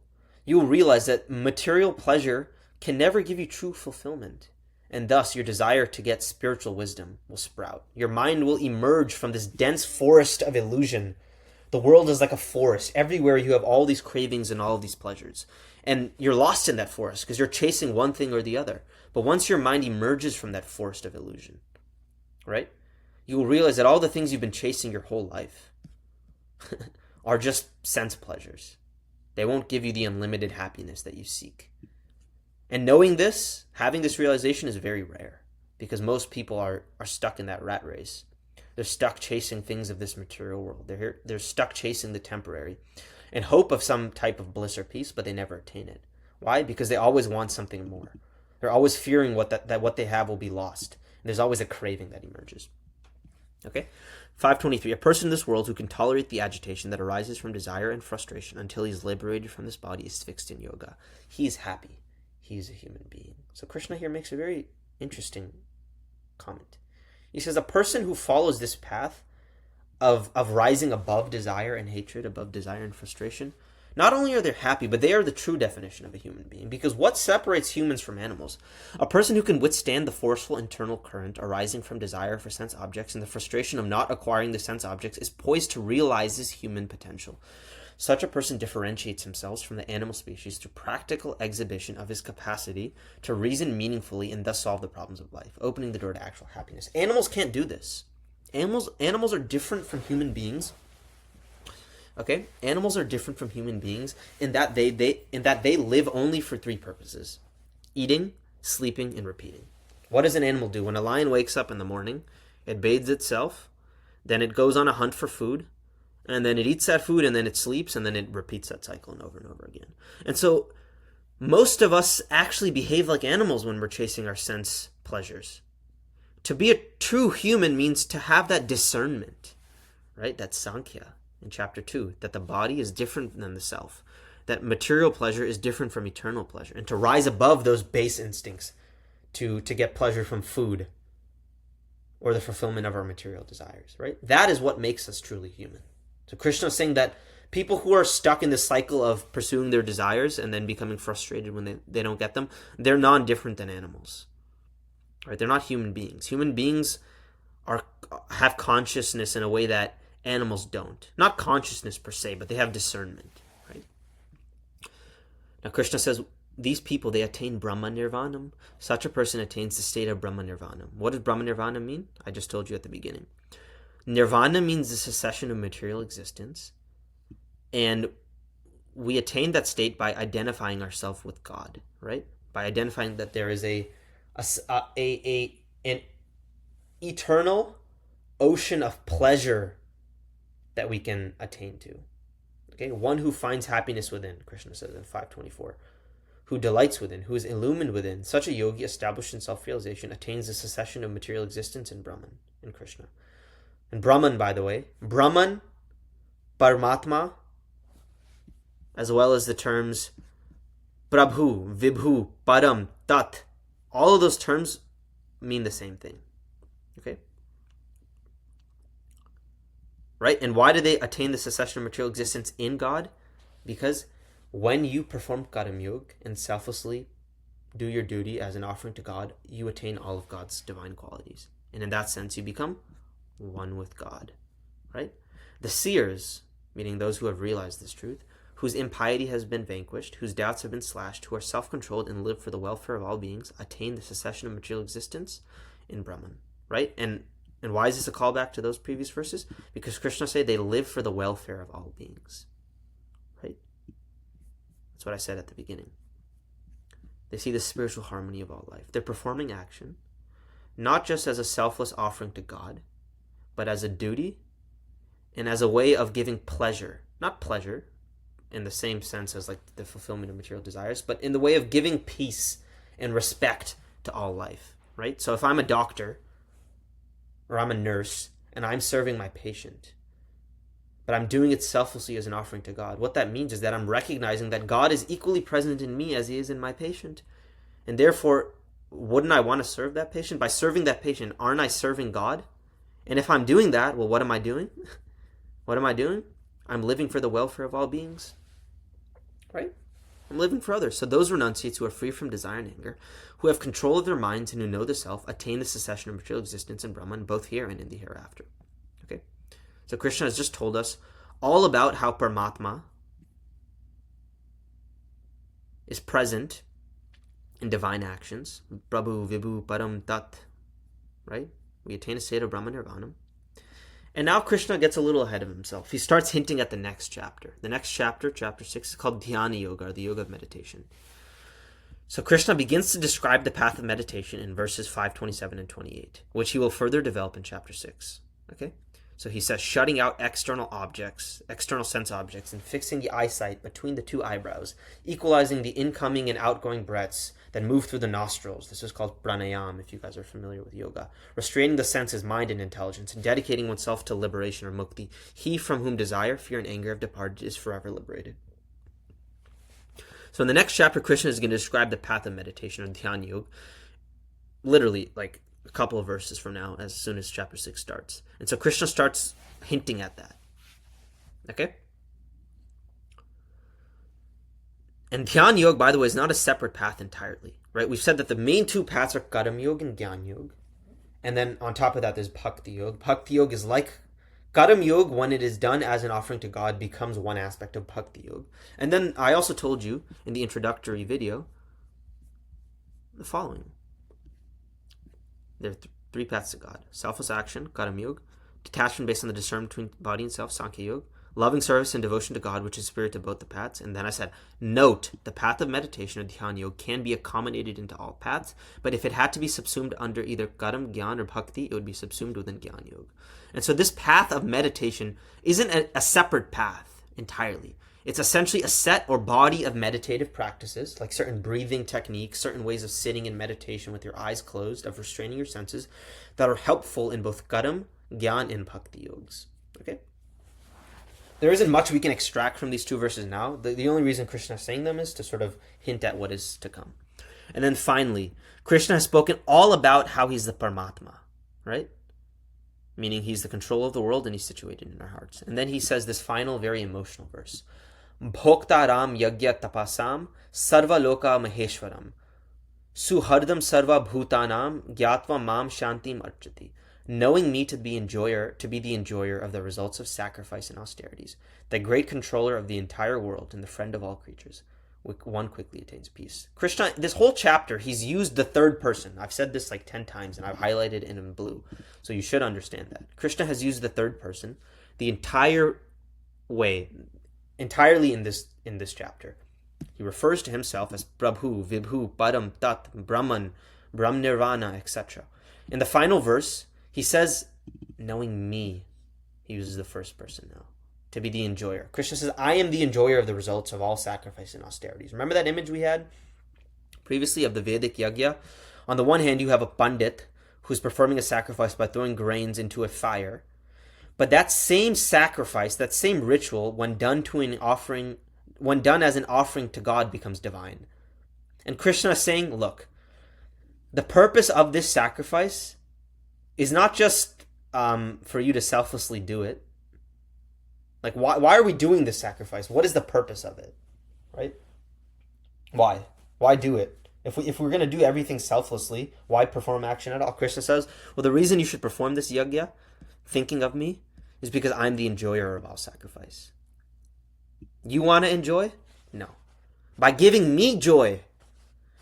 you will realize that material pleasure can never give you true fulfillment. And thus your desire to get spiritual wisdom will sprout. Your mind will emerge from this dense forest of illusion. The world is like a forest. Everywhere you have all these cravings and all of these pleasures. And you're lost in that forest because you're chasing one thing or the other. But once your mind emerges from that forest of illusion, right, you will realize that all the things you've been chasing your whole life are just sense pleasures. They won't give you the unlimited happiness that you seek. And knowing this, having this realization is very rare because most people are stuck in that rat race. They're stuck chasing things of this material world. They're stuck chasing the temporary in hope of some type of bliss or peace, but they never attain it. Why? Because they always want something more. They're always fearing that what they have will be lost. And there's always a craving that emerges. Okay? 523. A person in this world who can tolerate the agitation that arises from desire and frustration until he's liberated from this body is fixed in yoga. He is happy. He's a human being. So Krishna here makes a very interesting comment. He says a person who follows this path of rising above desire and hatred, above desire and frustration, not only are they happy, but they are the true definition of a human being. Because what separates humans from animals? A person who can withstand the forceful internal current arising from desire for sense objects and the frustration of not acquiring the sense objects is poised to realize his human potential. Such a person differentiates himself from the animal species through practical exhibition of his capacity to reason meaningfully and thus solve the problems of life, opening the door to actual happiness. Animals can't do this. Animals are different from human beings. Okay? Animals are different from human beings in that they live only for three purposes: eating, sleeping, and repeating. What does an animal do? When a lion wakes up in the morning, it bathes itself, then it goes on a hunt for food, and then it eats that food, and then it sleeps, and then it repeats that cycle over and over again. And so most of us actually behave like animals when we're chasing our sense pleasures. To be a true human means to have that discernment, right? That's Sankhya in chapter 2, that the body is different than the self, that material pleasure is different from eternal pleasure, and to rise above those base instincts to get pleasure from food or the fulfillment of our material desires, right? That is what makes us truly human. So Krishna is saying that people who are stuck in this cycle of pursuing their desires and then becoming frustrated when they don't get them, they're non-different than animals. Right? They're not human beings. Human beings have consciousness in a way that animals don't. Not consciousness per se, but they have discernment. Right? Now Krishna says, these people, they attain Brahma Nirvanam. Such a person attains the state of Brahma Nirvanam. What does Brahma Nirvanam mean? I just told you at the beginning. Nirvana means the cessation of material existence, and we attain that state by identifying ourselves with God, right? By identifying that there is an eternal ocean of pleasure that we can attain to. Okay, one who finds happiness within, Krishna says in 524, who delights within, who is illumined within. Such a yogi established in self-realization attains the cessation of material existence in Brahman, in Krishna. And Brahman, by the way, Brahman, Paramatma, as well as the terms Prabhu, Vibhu, Param, Tat, all of those terms mean the same thing. Okay? Right? And why do they attain the cessation of material existence in God? Because when you perform Karam Yoga and selflessly do your duty as an offering to God, you attain all of God's divine qualities. And in that sense, you become one with God, right? The seers, meaning those who have realized this truth, whose impiety has been vanquished, whose doubts have been slashed, who are self-controlled and live for the welfare of all beings, attain the cessation of material existence in Brahman, right? And why is this a callback to those previous verses? Because Krishna said they live for the welfare of all beings, right? That's what I said at the beginning. They see the spiritual harmony of all life. They're performing action, not just as a selfless offering to God, but as a duty and as a way of giving pleasure. Not pleasure in the same sense as like the fulfillment of material desires, but in the way of giving peace and respect to all life, right? So if I'm a doctor or I'm a nurse and I'm serving my patient, but I'm doing it selflessly as an offering to God, what that means is that I'm recognizing that God is equally present in me as he is in my patient. And therefore, wouldn't I want to serve that patient? By serving that patient, aren't I serving God? And if I'm doing that, well, what am I doing? What am I doing? I'm living for the welfare of all beings, right? I'm living for others. So those renunciates who are free from desire and anger, who have control of their minds and who know the self, attain the cessation of material existence in Brahman, both here and in the hereafter. Okay? So Krishna has just told us all about how Paramatma is present in divine actions. Prabhu, Vibhu, Param, Tat. Right? We attain a state of Brahman Nirvanam. And now Krishna gets a little ahead of himself. He starts hinting at the next chapter. The next chapter, chapter 6, is called Dhyana Yoga, or the Yoga of Meditation. So Krishna begins to describe the path of meditation in verses 5, 27, and 28, which he will further develop in chapter 6. Okay? So he says, shutting out external objects, external sense objects, and fixing the eyesight between the two eyebrows, equalizing the incoming and outgoing breaths that move through the nostrils. This is called pranayam, if you guys are familiar with yoga. Restraining the senses, mind, and intelligence, and dedicating oneself to liberation or mukti. He from whom desire, fear, and anger have departed is forever liberated. So in the next chapter, Krishna is going to describe the path of meditation, or Dhyana Yoga, literally like a couple of verses from now, as soon as chapter 6 starts. And so Krishna starts hinting at that. Okay? And Dhyana Yoga, by the way, is not a separate path entirely, right? We've said that the main two paths are Karma Yoga and Jnana Yoga. And then on top of that, there's Bhakti Yoga. Bhakti Yoga is like Karma Yoga, when it is done as an offering to God, becomes one aspect of Bhakti Yoga. And then I also told you in the introductory video the following. There are three paths to God. Selfless action, Karma Yoga. Detachment based on the discernment between body and self, Sankhya Yoga. Loving service and devotion to God, which is superior to both the paths. And then I said, note, the path of meditation or Dhyana Yoga can be accommodated into all paths, but if it had to be subsumed under either Karam, Gyan, or Bhakti, it would be subsumed within Jnana Yoga. And so this path of meditation isn't a separate path entirely. It's essentially a set or body of meditative practices, like certain breathing techniques, certain ways of sitting in meditation with your eyes closed, of restraining your senses, that are helpful in both Karam, Gyan, and Bhakti Yogas. Okay? There isn't much we can extract from these two verses now. The only reason Krishna is saying them is to sort of hint at what is to come. And then finally, Krishna has spoken all about how he's the Paramatma, right? Meaning he's the control of the world and he's situated in our hearts. And then he says this final, very emotional verse. Bhoktaram yagya tapasam sarva loka maheshwaram suhardam sarva bhutanam gyatva mam shantim archati. Knowing me to be the enjoyer of the results of sacrifice and austerities, the great controller of the entire world and the friend of all creatures, one quickly attains peace. Krishna, this whole chapter, he's used the third person. I've said this like 10 times and I've highlighted it in blue. So you should understand that. Krishna has used the third person the entire way, entirely in this chapter. He refers to himself as Prabhu, Vibhu, Param, Tat, Brahman, Brahm Nirvana, etc. In the final verse, he says, knowing me, he uses the first person now, to be the enjoyer. Krishna says, I am the enjoyer of the results of all sacrifice and austerities. Remember that image we had previously of the Vedic yagya? On the one hand, you have a pandit who's performing a sacrifice by throwing grains into a fire. But that same sacrifice, that same ritual, when done as an offering to God, becomes divine. And Krishna is saying, look, the purpose of this sacrifice is not just for you to selflessly do it. Like, why are we doing this sacrifice? What is the purpose of it? Right? Why? Why do it? If we're going to do everything selflessly, why perform action at all? Krishna says, well, the reason you should perform this yagya, thinking of me, is because I'm the enjoyer of all sacrifice. You want to enjoy? No. By giving me joy,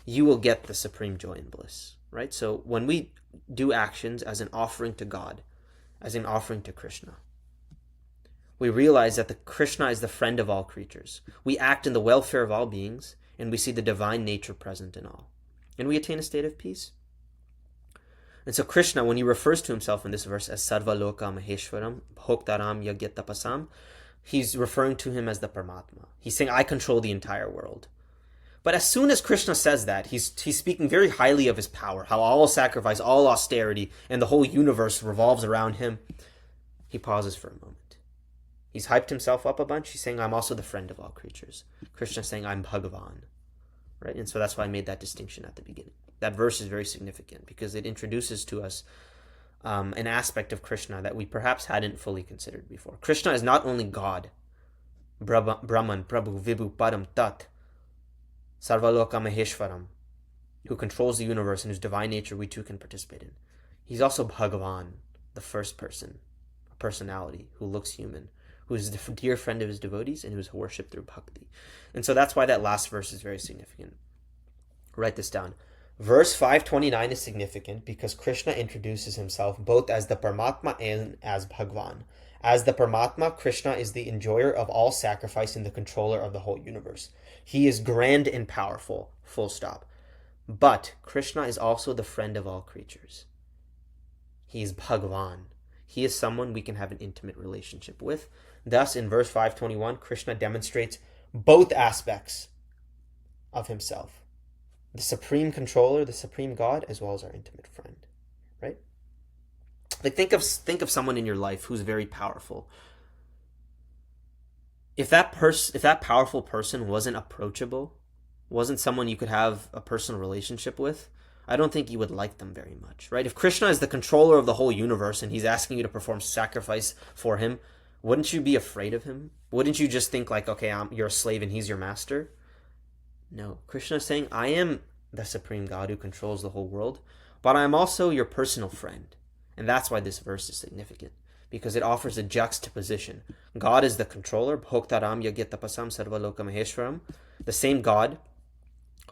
you will get the supreme joy and bliss. Right? So when we do actions as an offering to God, as an offering to Krishna, we realize that the Krishna is the friend of all creatures. We act in the welfare of all beings, and we see the divine nature present in all. And we attain a state of peace. And so Krishna, when he refers to himself in this verse as Sarva Loka Maheshwaram, Bhoktaram Yagyatapasam, he's referring to him as the Paramatma. He's saying, I control the entire world. But as soon as Krishna says that, he's speaking very highly of his power, how all sacrifice, all austerity, and the whole universe revolves around him. He pauses for a moment. He's hyped himself up a bunch. He's saying, I'm also the friend of all creatures. Krishna's saying, I'm Bhagavan. Right? And so that's why I made that distinction at the beginning. That verse is very significant because it introduces to us an aspect of Krishna that we perhaps hadn't fully considered before. Krishna is not only God, Brahman, Prabhu, Vibhu, Param, Tat, Sarvaloka Maheshwaram, who controls the universe and whose divine nature we too can participate in. He's also Bhagavan, the first person, a personality who looks human, who is the dear friend of his devotees and who is worshipped through bhakti. And so that's why that last verse is very significant. Write this down. Verse 529 is significant because Krishna introduces himself both as the Paramatma and as Bhagavan. As the Paramatma, Krishna is the enjoyer of all sacrifice and the controller of the whole universe. He is grand and powerful, full stop. But Krishna is also the friend of all creatures. He is Bhagavan. He is someone we can have an intimate relationship with. Thus, in verse 521, Krishna demonstrates both aspects of himself. The supreme controller, the supreme God, as well as our intimate friend. Right? Like think of someone in your life who's very powerful. If that powerful person wasn't approachable, wasn't someone you could have a personal relationship with, I don't think you would like them very much, right? If Krishna is the controller of the whole universe and he's asking you to perform sacrifice for him, wouldn't you be afraid of him? Wouldn't you just think like, okay, you're a slave and he's your master? No, Krishna is saying, I am the supreme God who controls the whole world, but I'm also your personal friend. And that's why this verse is significant, because it offers a juxtaposition. God is the controller, Bhoktaram Yagyatapasam Sarvaloka Maheshwaram, the same God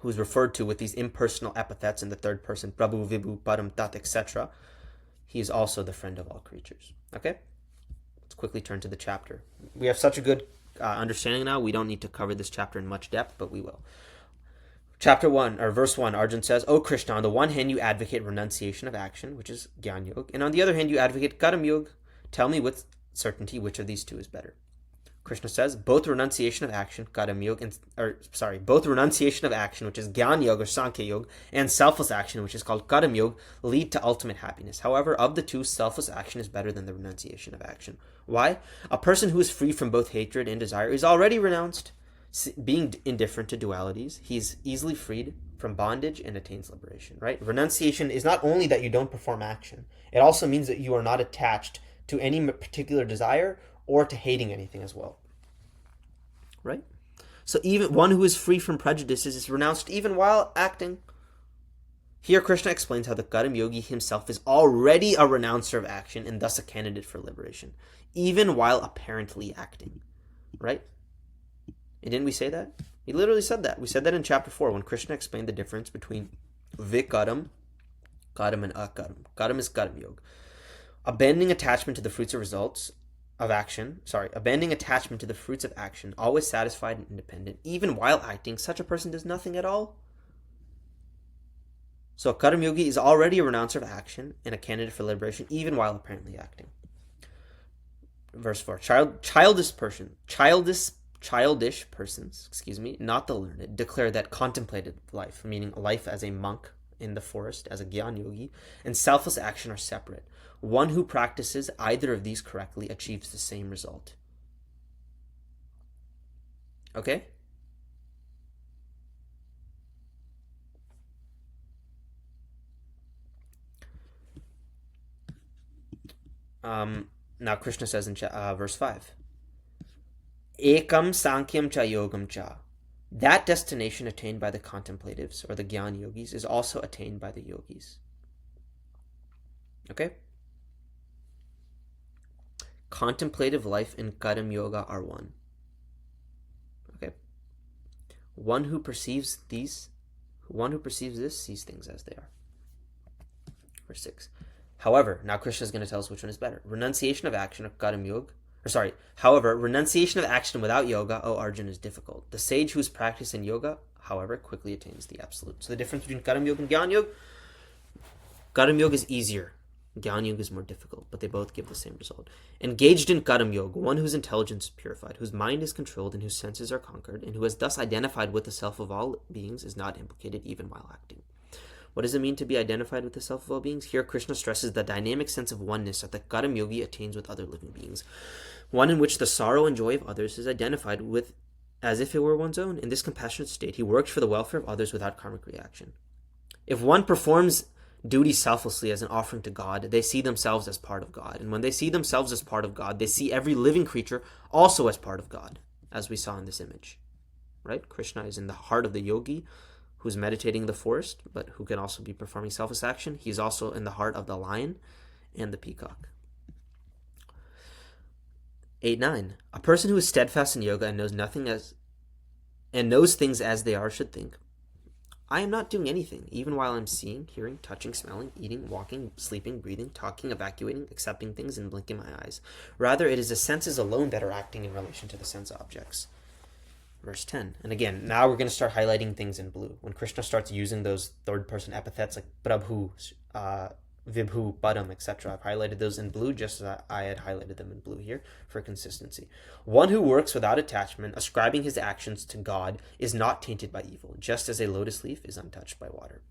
who's referred to with these impersonal epithets in the third person, Prabhu, Vibhu, Param, Tat, etc. He is also the friend of all creatures. Okay? Let's quickly turn to the chapter. We have such a good understanding now, we don't need to cover this chapter in much depth, but we will. Chapter 1, or verse 1, Arjun says, O Krishna, on the one hand you advocate renunciation of action, which is Gyan Yoga, and on the other hand you advocate Karam Yoga. Tell me with certainty which of these two is better. Krishna says, both renunciation of action, Karam Yoga, both renunciation of action, which is Gyan Yoga or Sankhya Yoga, and selfless action, which is called Karam Yoga, lead to ultimate happiness. However, of the two, selfless action is better than the renunciation of action. Why? A person who is free from both hatred and desire is already renounced. Being indifferent to dualities, he's easily freed from bondage and attains liberation, right? Renunciation is not only that you don't perform action, it also means that you are not attached to any particular desire or to hating anything as well, right? So even one who is free from prejudices is renounced even while acting. Here Krishna explains how the Karam Yogi himself is already a renouncer of action and thus a candidate for liberation, even while apparently acting, right? And didn't we say that? We literally said that. We said that in chapter 4 when Krishna explained the difference between Vikaram, Karam, and Akaram. Karam is Karam Yoga. Abandoning attachment to the fruits of action, always satisfied and independent, even while acting, such a person does nothing at all. So a Karam Yogi is already a renouncer of action and a candidate for liberation, even while apparently acting. Verse 4, childish persons, not the learned, declare that contemplative life, meaning life as a monk in the forest, as a Gyan Yogi, and selfless action are separate. One who practices either of these correctly achieves the same result. Okay? Now Krishna says in verse 5, Ekam Sankhya cha Yogam cha. That destination attained by the contemplatives or the Gyan Yogis is also attained by the yogis. Okay? Contemplative life and Karam Yoga are one. Okay? One who perceives this sees things as they are. Verse 6. However, now Krishna is going to tell us which one is better. Renunciation of action or Karam Yoga However, renunciation of action without yoga, O Arjun, is difficult. The sage who is practiced in yoga, however, quickly attains the absolute. So the difference between Karma Yoga and Jnana Yoga, Karma Yoga is easier. Jnana Yoga is more difficult, but they both give the same result. Engaged in Karma Yoga, one whose intelligence is purified, whose mind is controlled, and whose senses are conquered, and who has thus identified with the self of all beings, is not implicated even while acting. What does it mean to be identified with the self of all beings? Here, Krishna stresses the dynamic sense of oneness that the Karma Yogi attains with other living beings, one in which the sorrow and joy of others is identified with as if it were one's own. In this compassionate state, he works for the welfare of others without karmic reaction. If one performs duty selflessly as an offering to God, they see themselves as part of God. And when they see themselves as part of God, they see every living creature also as part of God, as we saw in this image. Right? Krishna is in the heart of the yogi who's meditating in the forest, but who can also be performing selfless action. He's also in the heart of the lion and the peacock. 8-9. A person who is steadfast in yoga and knows things as they are should think, I am not doing anything, even while I'm seeing, hearing, touching, smelling, eating, walking, sleeping, breathing, talking, evacuating, accepting things, and blinking my eyes. Rather, it is the senses alone that are acting in relation to the sense objects. Verse 10. And again, now we're going to start highlighting things in blue. When Krishna starts using those third-person epithets like Prabhu, Vibhu, Padam, etc., I've highlighted those in blue just as I had highlighted them in blue here for consistency. One who works without attachment, ascribing his actions to God, is not tainted by evil, just as a lotus leaf is untouched by water.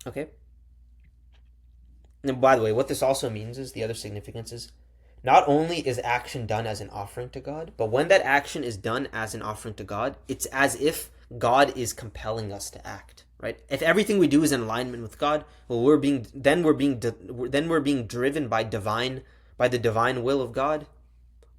Okay? And by the way, what this also means is, the other significance is, not only is action done as an offering to God, but when that action is done as an offering to God, it's as if God is compelling us to act. Right? If everything we do is in alignment with God, well, we're being driven by the divine will of God.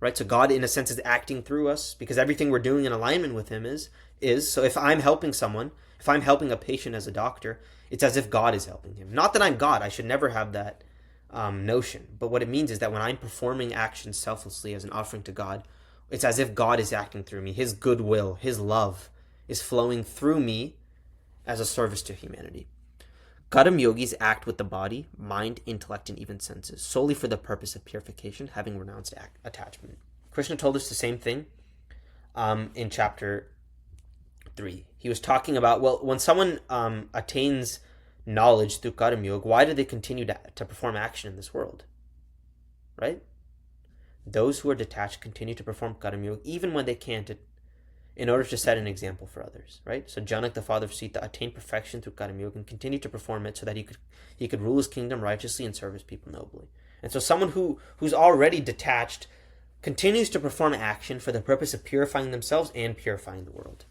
Right? So God, in a sense, is acting through us because everything we're doing in alignment with Him is. So if I'm helping someone, if I'm helping a patient as a doctor, it's as if God is helping him. Not that I'm God. I should never have that notion. But what it means is that when I'm performing actions selflessly as an offering to God, it's as if God is acting through me. His goodwill, His love is flowing through me as a service to humanity. Karma yogis act with the body, mind, intellect, and even senses, solely for the purpose of purification, having renounced attachment. Krishna told us the same thing in chapter 3. He was talking about, well, when someone attains knowledge through Karma Yoga, why do they continue to perform action in this world? Right? Those who are detached continue to perform Karma Yoga even when they can't, in order to set an example for others, right? So Janak, the father of Sita, attained perfection through Karma Yoga and continued to perform it so that he could rule his kingdom righteously and serve his people nobly. And so someone who's already detached continues to perform action for the purpose of purifying themselves and purifying the world.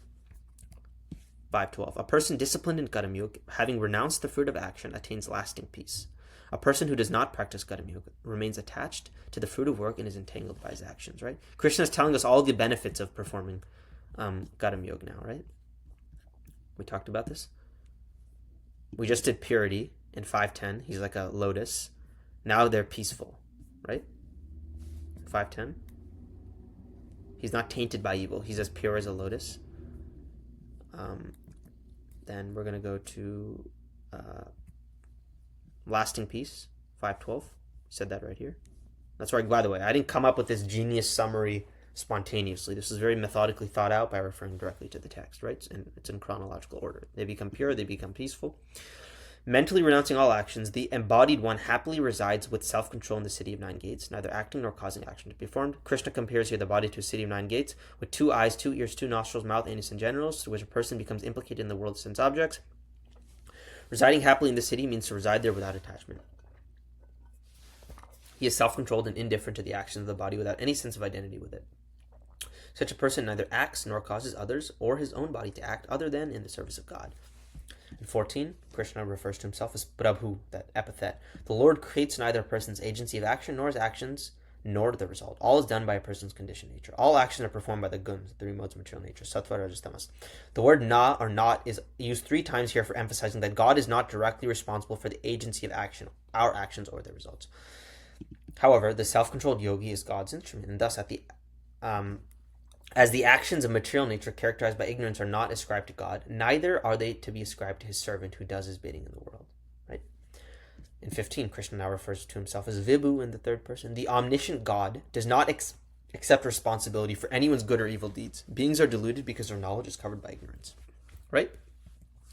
5:12. A person disciplined in Karma Yoga, having renounced the fruit of action, attains lasting peace. A person who does not practice Karma Yoga remains attached to the fruit of work and is entangled by his actions, right? Krishna is telling us all the benefits of performing Karma Yoga now, right? We talked about this. We just did purity in 5:10. He's like a lotus. Now they're peaceful, right? 5:10. He's not tainted by evil. He's as pure as a lotus. Then we're going to go to lasting peace, 5:12. Said that right here. That's right, by the way. I didn't come up with this genius summary spontaneously. This is very methodically thought out by referring directly to the text, right? And it's in chronological order. They become pure, they become peaceful. Mentally renouncing all actions, the embodied one happily resides with self-control in the city of 9 gates, neither acting nor causing action to be performed. Krishna compares here the body to a city of 9 gates, with 2 eyes, 2 ears, 2 nostrils, mouth, anus, and genitals, through which a person becomes implicated in the world of sense objects. Residing happily in the city means to reside there without attachment. He is self-controlled and indifferent to the actions of the body without any sense of identity with it. Such a person neither acts nor causes others or his own body to act other than in the service of God. In 14, Krishna refers to himself as Prabhu, that epithet. The Lord creates neither a person's agency of action nor his actions, nor the result. All is done by a person's conditioned nature. All actions are performed by the guns, the 3 modes of material nature, sattva, rajas, tamas. The word na or not is used 3 times here for emphasizing that God is not directly responsible for the agency of action, our actions or their results. However, the self-controlled yogi is God's instrument, and thus as the actions of material nature characterized by ignorance are not ascribed to God, neither are they to be ascribed to his servant who does his bidding in the world. Right? In 15, Krishna now refers to himself as Vibhu in the third person. The omniscient God does not accept responsibility for anyone's good or evil deeds. Beings are deluded because their knowledge is covered by ignorance. Right?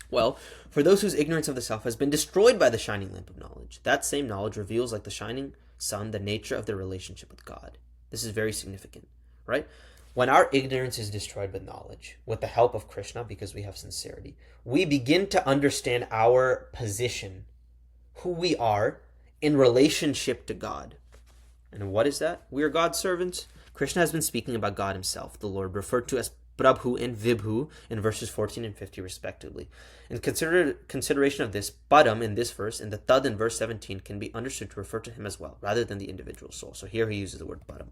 Well, for those whose ignorance of the self has been destroyed by the shining lamp of knowledge, that same knowledge reveals, like the shining sun, the nature of their relationship with God. This is very significant, right? When our ignorance is destroyed with knowledge, with the help of Krishna, because we have sincerity, we begin to understand our position, who we are in relationship to God. And what is that? We are God's servants. Krishna has been speaking about God himself, the Lord, referred to as Prabhu and Vibhu in verses 14 and 50 respectively. In consideration of this, Padam in this verse and the Tad in verse 17 can be understood to refer to him as well, rather than the individual soul. So here he uses the word Padam.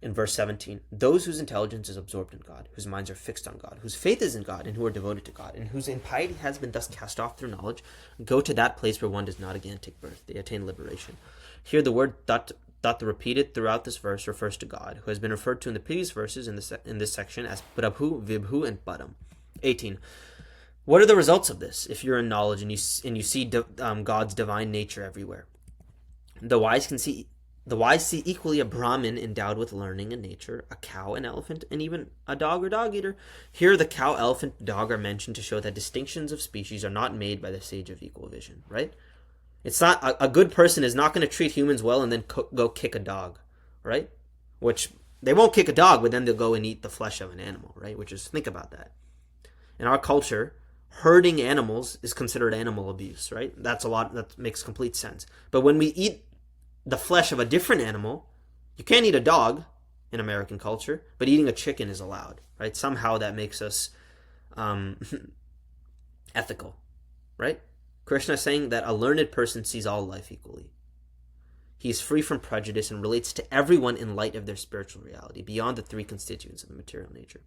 In verse 17, those whose intelligence is absorbed in God, whose minds are fixed on God, whose faith is in God, and who are devoted to God, and whose impiety has been thus cast off through knowledge, go to that place where one does not again take birth. They attain liberation. Here the word Tat repeated throughout this verse refers to God, who has been referred to in the previous verses in this section as Prabhu, Vibhu, and Padam. 18. What are the results of this? If you're in knowledge and you see God's divine nature everywhere, the wise see equally a Brahmin endowed with learning and nature, a cow, an elephant, and even a dog or dog eater. Here the cow, elephant, dog are mentioned to show that distinctions of species are not made by the sage of equal vision, right? It's not, a good person is not going to treat humans well and then go kick a dog, right? Which, they won't kick a dog, but then they'll go and eat the flesh of an animal, right? Which is, think about that. In our culture, hurting animals is considered animal abuse, right? That makes complete sense. But when we eat the flesh of a different animal, you can't eat a dog in American culture, but eating a chicken is allowed, right? Somehow that makes us ethical, right? Krishna is saying that a learned person sees all life equally. He is free from prejudice and relates to everyone in light of their spiritual reality, beyond the three constituents of the material nature.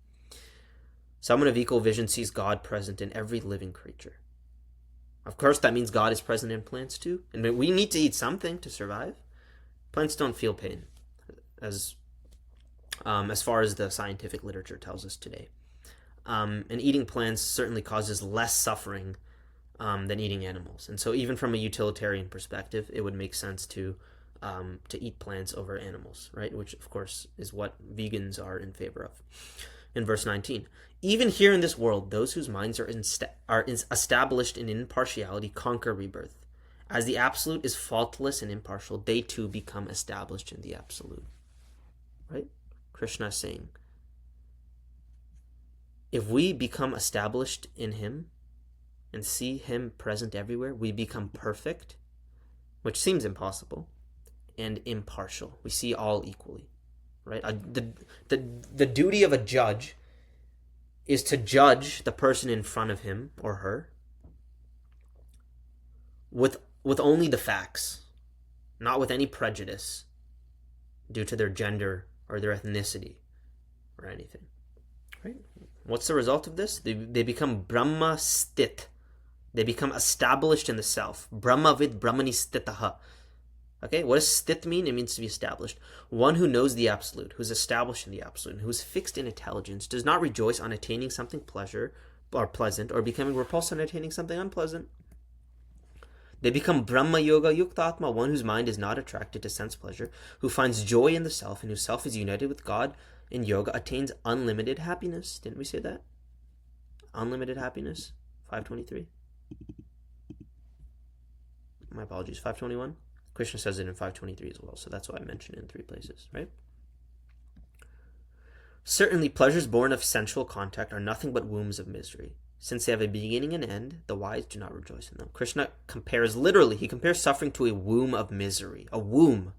Someone of equal vision sees God present in every living creature. Of course, that means God is present in plants too, and we need to eat something to survive. Plants don't feel pain, as far as the scientific literature tells us today. And eating plants certainly causes less suffering than eating animals. And so even from a utilitarian perspective, it would make sense to eat plants over animals, right? Which, of course, is what vegans are in favor of. In verse 19, even here in this world, those whose minds are established in impartiality conquer rebirth. As the Absolute is faultless and impartial, they too become established in the Absolute. Right? Krishna is saying, if we become established in him and see him present everywhere, we become perfect, which seems impossible, and impartial. We see all equally. Right? The duty of a judge is to judge the person in front of him or her with only the facts, not with any prejudice due to their gender or their ethnicity or anything. Right? What's the result of this? They become Brahma sthit. They become established in the self. Brahmavid Brahmani sthitaha. Okay, what does sthit mean? It means to be established. One who knows the Absolute, who's established in the Absolute, and who's fixed in intelligence, does not rejoice on attaining something pleasure or pleasant, or becoming repulsed on attaining something unpleasant. They become Brahma Yoga Yuktatma, one whose mind is not attracted to sense pleasure, who finds joy in the self, and whose self is united with God in yoga, attains unlimited happiness. Didn't we say that? Unlimited happiness. 523. My apologies. 521. Krishna says it in 523 as well, so that's why I mentioned it in 3 places, right? Certainly, pleasures born of sensual contact are nothing but wombs of misery. Since they have a beginning and end, the wise do not rejoice in them. Krishna compares suffering to a womb of misery. A womb,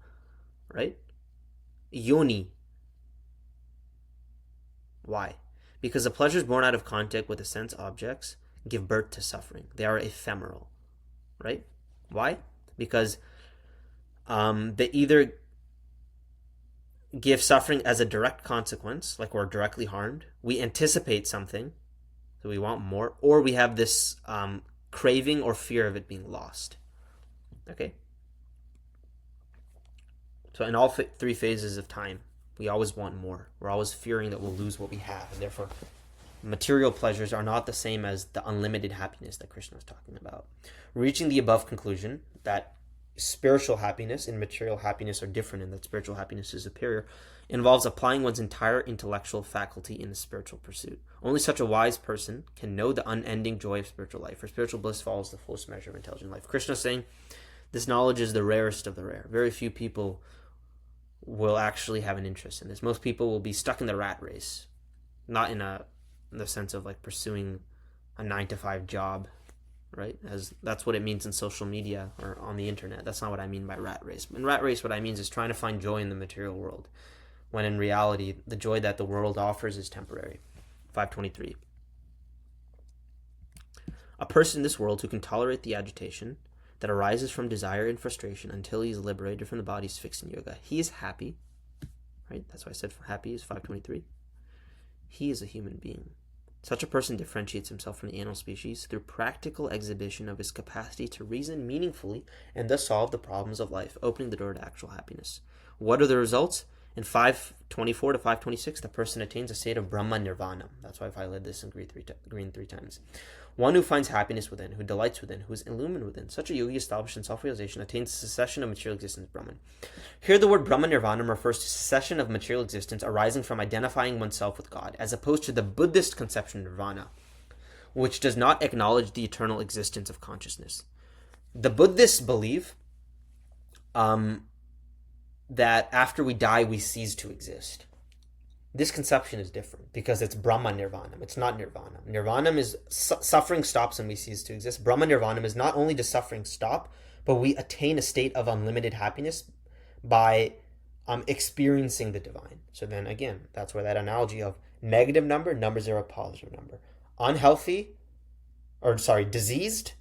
right? Yoni. Why? Because the pleasures born out of contact with the sense objects give birth to suffering. They are ephemeral, right? Why? Because they either give suffering as a direct consequence, like we're directly harmed, we anticipate something, so we want more, or we have this craving or fear of it being lost. Okay? So in all 3 phases of time, we always want more. We're always fearing that we'll lose what we have, and therefore material pleasures are not the same as the unlimited happiness that Krishna is talking about. Reaching the above conclusion, that spiritual happiness and material happiness are different and that spiritual happiness is superior, involves applying one's entire intellectual faculty in a spiritual pursuit. Only such a wise person can know the unending joy of spiritual life, for spiritual bliss follows the fullest measure of intelligent life. Krishna is saying this knowledge is the rarest of the rare. Very few people will actually have an interest in this. Most people will be stuck in the rat race, not in the sense of like pursuing a 9-to-5 job, right? As that's what it means in social media or on the internet. That's not what I mean by rat race. In rat race, what I mean is trying to find joy in the material world, when in reality, the joy that the world offers is temporary. 523. A person in this world who can tolerate the agitation that arises from desire and frustration until he is liberated from the body is fixed in yoga. He is happy, right? That's why I said happy is 523. He is a human being. Such a person differentiates himself from the animal species through practical exhibition of his capacity to reason meaningfully and thus solve the problems of life, opening the door to actual happiness. What are the results? In 524 to 526, the person attains a state of Brahma Nirvana. That's why I've highlighted this in green three times. One who finds happiness within, who delights within, who is illumined within. Such a yogi established in self-realization attains the cessation of material existence, Brahman. Here the word Brahma Nirvana refers to cessation of material existence arising from identifying oneself with God, as opposed to the Buddhist conception of Nirvana, which does not acknowledge the eternal existence of consciousness. The Buddhists believe that after we die, we cease to exist. This conception is different because it's Brahma Nirvana. It's not Nirvana. Nirvana is suffering stops when we cease to exist. Brahma Nirvana is not only does suffering stop, but we attain a state of unlimited happiness by experiencing the divine. So then again, that's where that analogy of negative number, numbers are a positive number. Diseased,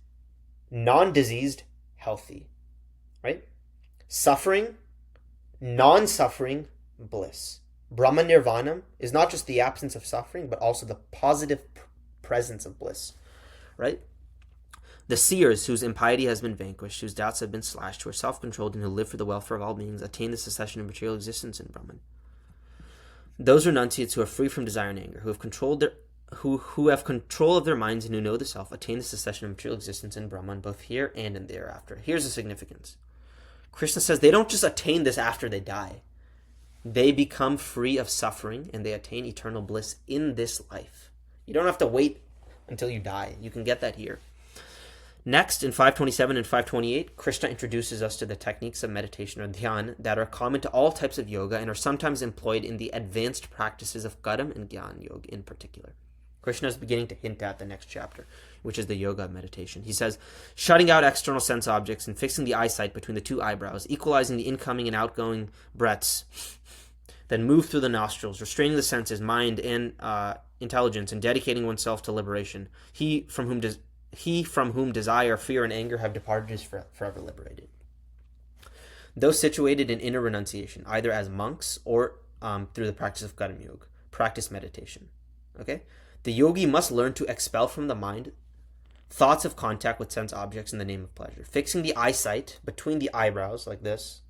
non-diseased, healthy, right? Suffering, non-suffering, bliss. Brahma Nirvana is not just the absence of suffering, but also the positive presence of bliss, right? The seers whose impiety has been vanquished, whose doubts have been slashed, who are self-controlled and who live for the welfare of all beings, attain the cessation of material existence in Brahman. Those renunciates who are free from desire and anger, who have control of their minds and who know the self, attain the cessation of material existence in Brahman, both here and in the hereafter. Here's the significance. Krishna says they don't just attain this after they die. They become free of suffering and they attain eternal bliss in this life. You don't have to wait until you die. You can get that here. Next, in 527 and 528, Krishna introduces us to the techniques of meditation or dhyan that are common to all types of yoga and are sometimes employed in the advanced practices of Karam and Gyan Yoga in particular. Krishna is beginning to hint at the next chapter, which is the yoga of meditation. He says, shutting out external sense objects and fixing the eyesight between the two eyebrows, equalizing the incoming and outgoing breaths, then move through the nostrils, restraining the senses, mind, and intelligence, and dedicating oneself to liberation. He from whom desire, fear, and anger have departed is forever liberated. Those situated in inner renunciation, either as monks or through the practice of Karam Yoga, practice meditation. Okay? The yogi must learn to expel from the mind thoughts of contact with sense objects in the name of pleasure. Fixing the eyesight between the eyebrows, like this,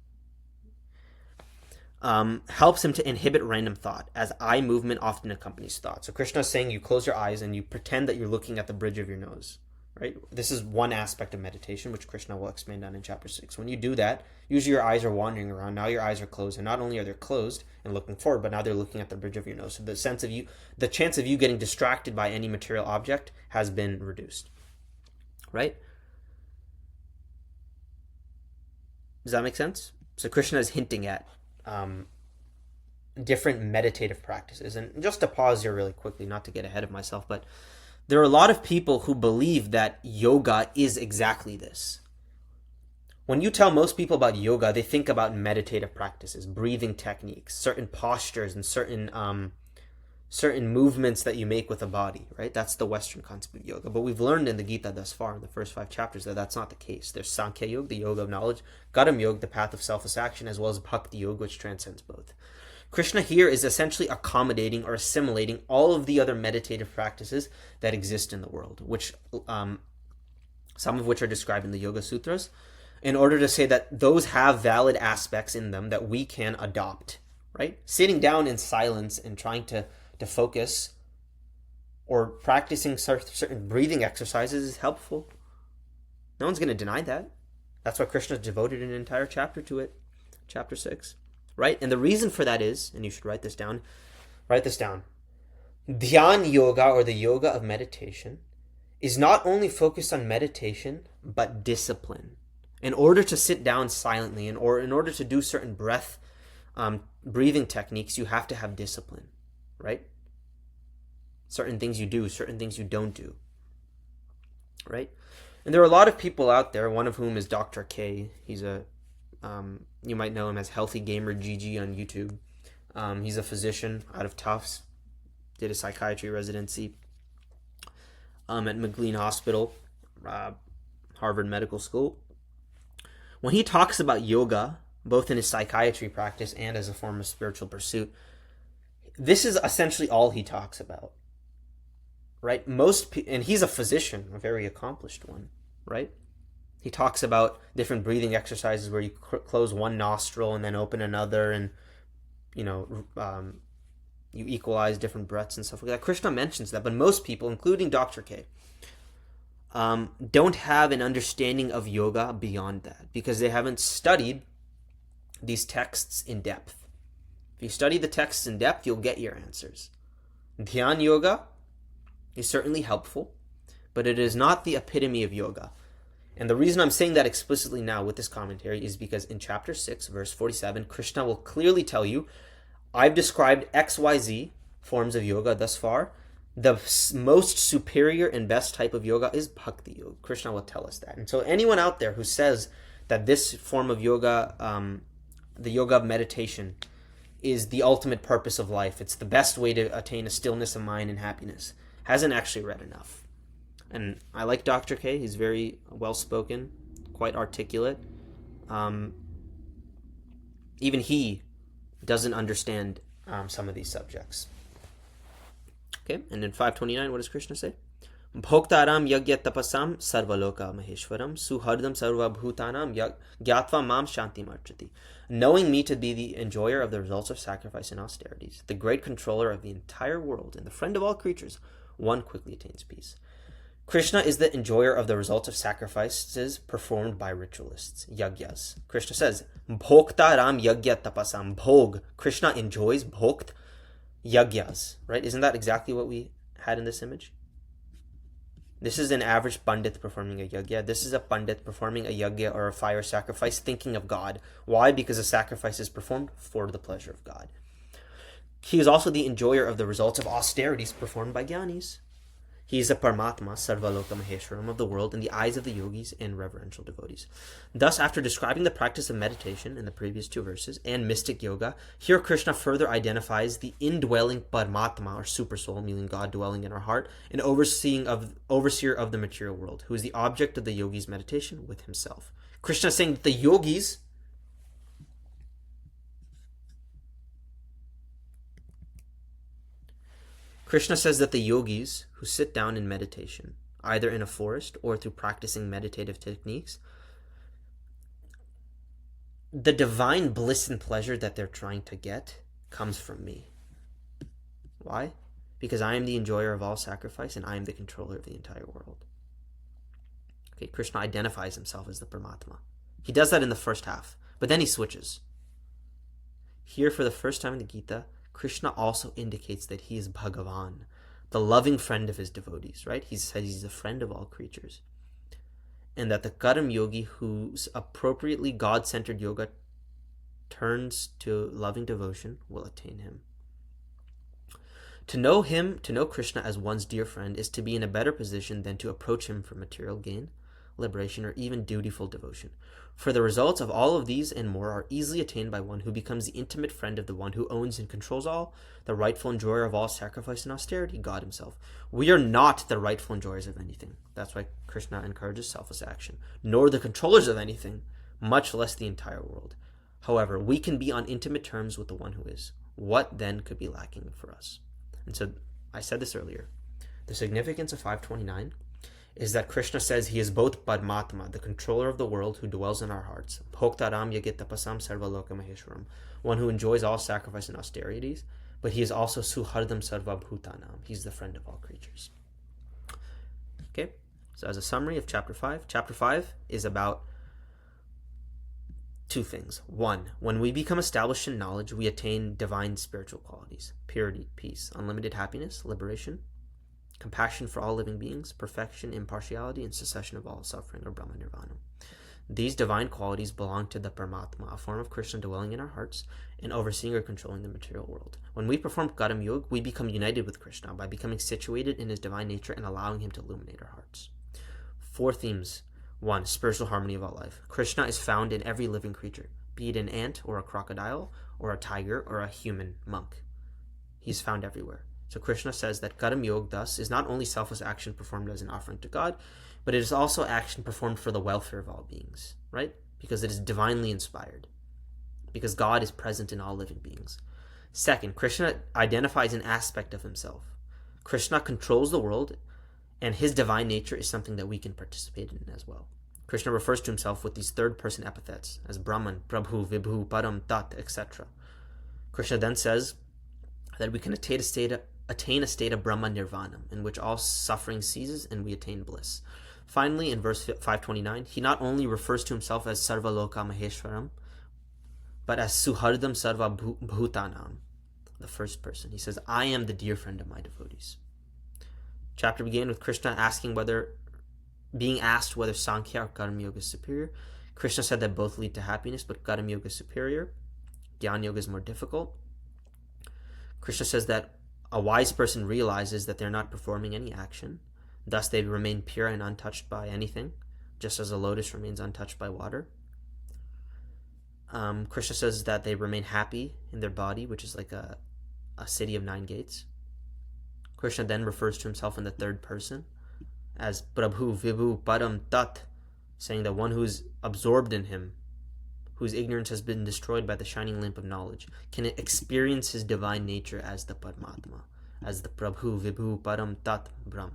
helps him to inhibit random thought, as eye movement often accompanies thought. So Krishna is saying you close your eyes and you pretend that you're looking at the bridge of your nose, right? This is one aspect of meditation, which Krishna will expand on in chapter 6. When you do that, usually your eyes are wandering around. Now your eyes are closed, and not only are they closed and looking forward, but now they're looking at the bridge of your nose. So the chance of you getting distracted by any material object has been reduced, right? Does that make sense? So Krishna is hinting at different meditative practices. And just to pause here really quickly, not to get ahead of myself, but there are a lot of people who believe that yoga is exactly this. When you tell most people about yoga, they think about meditative practices, breathing techniques, certain postures, and certain movements that you make with the body, right? That's the Western concept of yoga. But we've learned in the Gita thus far, in the first 5 chapters, that that's not the case. There's Sankhya Yoga, the yoga of knowledge, Karam Yoga, the path of selfless action, as well as Bhakti Yoga, which transcends both. Krishna here is essentially accommodating or assimilating all of the other meditative practices that exist in the world, which some of which are described in the Yoga Sutras, in order to say that those have valid aspects in them that we can adopt, right? Sitting down in silence and trying to focus or practicing certain breathing exercises is helpful. No one's going to deny that. That's why Krishna devoted an entire chapter to it, chapter 6. Right? And the reason for that is, and you should write this down, Dhyan yoga, or the yoga of meditation, is not only focused on meditation, but discipline. In order to sit down silently, or in order to do certain breathing techniques, you have to have discipline, right? Certain things you do, certain things you don't do, right? And there are a lot of people out there, one of whom is Dr. K. He's you might know him as Healthy Gamer GG on YouTube. He's a physician out of Tufts, did a psychiatry residency at McLean Hospital, Harvard Medical School. When he talks about yoga, both in his psychiatry practice and as a form of spiritual pursuit, this is essentially all he talks about, right? And he's a physician, a very accomplished one, right? He talks about different breathing exercises where you close one nostril and then open another, and you equalize different breaths and stuff like that. Krishna mentions that, but most people, including Dr. K, don't have an understanding of yoga beyond that because they haven't studied these texts in depth. If you study the texts in depth, you'll get your answers. Dhyan yoga is certainly helpful, but it is not the epitome of yoga. And the reason I'm saying that explicitly now with this commentary is because in chapter 6, verse 47, Krishna will clearly tell you, I've described XYZ forms of yoga thus far. The most superior and best type of yoga is bhakti yoga. Krishna will tell us that. And so anyone out there who says that this form of yoga, the yoga of meditation, is the ultimate purpose of life, it's the best way to attain a stillness of mind and happiness, hasn't actually read enough. And I like Dr. K. He's very well-spoken, quite articulate. Even he doesn't understand some of these subjects. Okay, and in 529, what does Krishna say? Bhoktaram yagya tapasam sarvaloka maheshwaram suhardam sarva bhutanam gyatva mam shanti marchati. Knowing me to be the enjoyer of the results of sacrifice and austerities, the great controller of the entire world, and the friend of all creatures, one quickly attains peace. Krishna is the enjoyer of the results of sacrifices performed by ritualists, yagyas. Krishna says, Bhoktaram yagya tapasam. Bhog. Krishna enjoys bhokt yagyas. Right? Isn't that exactly what we had in this image? This is an average pandit performing a yagya. This is a pandit performing a yagya or a fire sacrifice, thinking of God. Why? Because the sacrifice is performed for the pleasure of God. He is also the enjoyer of the results of austerities performed by jnanis. He is a Paramatma, Sarvaloka Maheshwaram of the world in the eyes of the yogis and reverential devotees. Thus, after describing the practice of meditation in the previous two verses and mystic yoga, here Krishna further identifies the indwelling Paramatma, or supersoul, meaning God dwelling in our heart, an overseer of the material world, who is the object of the yogi's meditation with himself. Krishna is saying that the yogis Krishna says that the yogis who sit down in meditation, either in a forest or through practicing meditative techniques, the divine bliss and pleasure that they're trying to get comes from me. Why? Because I am the enjoyer of all sacrifice and I am the controller of the entire world. Okay, Krishna identifies himself as the Paramatma. He does that in the first half, but then he switches. Here, for the first time in the Gita, Krishna also indicates that he is Bhagavan, the loving friend of his devotees, right? He says he's a friend of all creatures. And that the Karam yogi whose appropriately God-centered yoga turns to loving devotion will attain him. To know him, to know Krishna as one's dear friend, is to be in a better position than to approach him for material gain, liberation, or even dutiful devotion. For the results of all of these and more are easily attained by one who becomes the intimate friend of the one who owns and controls all, the rightful enjoyer of all sacrifice and austerity, God himself. We are not the rightful enjoyers of anything. That's why Krishna encourages selfless action, nor the controllers of anything, much less the entire world. However, we can be on intimate terms with the one who is. What then could be lacking for us? And so, I said this earlier, the significance of 529 is that Krishna says he is both Paramatma, the controller of the world who dwells in our hearts, Bhoktaram Yagitapasam Sarvaloka Maheshwaram, one who enjoys all sacrifice and austerities, but he is also Suhardam Sarva Bhutanam, he's the friend of all creatures. Okay, so as a summary of chapter 5 is about two things. One, when we become established in knowledge, we attain divine spiritual qualities: purity, peace, unlimited happiness, liberation, compassion for all living beings, perfection, impartiality, and cessation of all suffering, or Brahma Nirvana. These divine qualities belong to the Paramatma, a form of Krishna dwelling in our hearts and overseeing or controlling the material world. When we perform Karam Yoga, we become united with Krishna by becoming situated in his divine nature and allowing him to illuminate our hearts. Four themes. 1. Spiritual harmony of all life. Krishna is found in every living creature, be it an ant or a crocodile or a tiger or a human monk. He's found everywhere. So Krishna says that Karam Yoga thus is not only selfless action performed as an offering to God, but it is also action performed for the welfare of all beings, right? Because it is divinely inspired. Because God is present in all living beings. Second, Krishna identifies an aspect of himself. Krishna controls the world, and his divine nature is something that we can participate in as well. Krishna refers to himself with these third-person epithets as Brahman, Prabhu, Vibhu, Param, Tat, etc. Krishna then says that we can attain a state of Brahma Nirvana, in which all suffering ceases and we attain bliss. Finally, in verse 529, he not only refers to himself as Sarva Loka Maheshwaram, but as Suhardam Sarva Bhutanam, the first person. He says, I am the dear friend of my devotees. Chapter began with Krishna being asked whether Sankhya or Karma Yoga is superior. Krishna said that both lead to happiness, but Karma Yoga is superior. Jnana Yoga is more difficult. Krishna says that a wise person realizes that they're not performing any action. Thus they remain pure and untouched by anything, just as a lotus remains untouched by water. Krishna says that they remain happy in their body, which is like a city of 9 gates. Krishna then refers to himself in the third person as Prabhu, Vibhu, Param, Tat, saying that one who is absorbed in him, whose ignorance has been destroyed by the shining lamp of knowledge, can experience his divine nature as the Paramatma, as the Prabhu, Vibhu, Param, Tat, Brahm.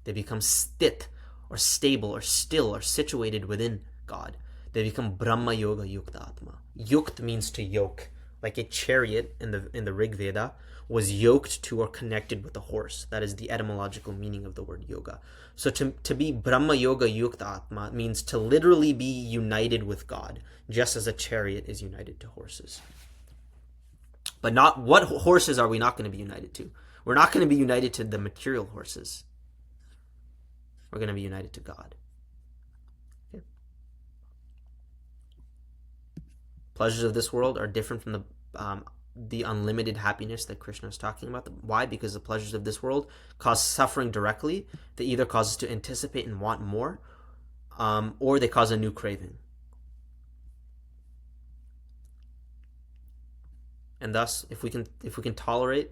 They become sthit, or stable, or still, or situated within God. They become Brahma Yoga Yukta Atma. Yukt means to yoke, like a chariot in the Rig Veda was yoked to or connected with a horse. That is the etymological meaning of the word yoga. So to be Brahma Yoga Yukta Atma means to literally be united with God, just as a chariot is united to horses. But not what horses are we not going to be united to? We're not going to be united to the material horses. We're going to be united to God. Okay. Pleasures of this world are different from the unlimited happiness that Krishna is talking about. Why? Because the pleasures of this world cause suffering directly. They either cause us to anticipate and want more, or they cause a new craving. And thus, if we can tolerate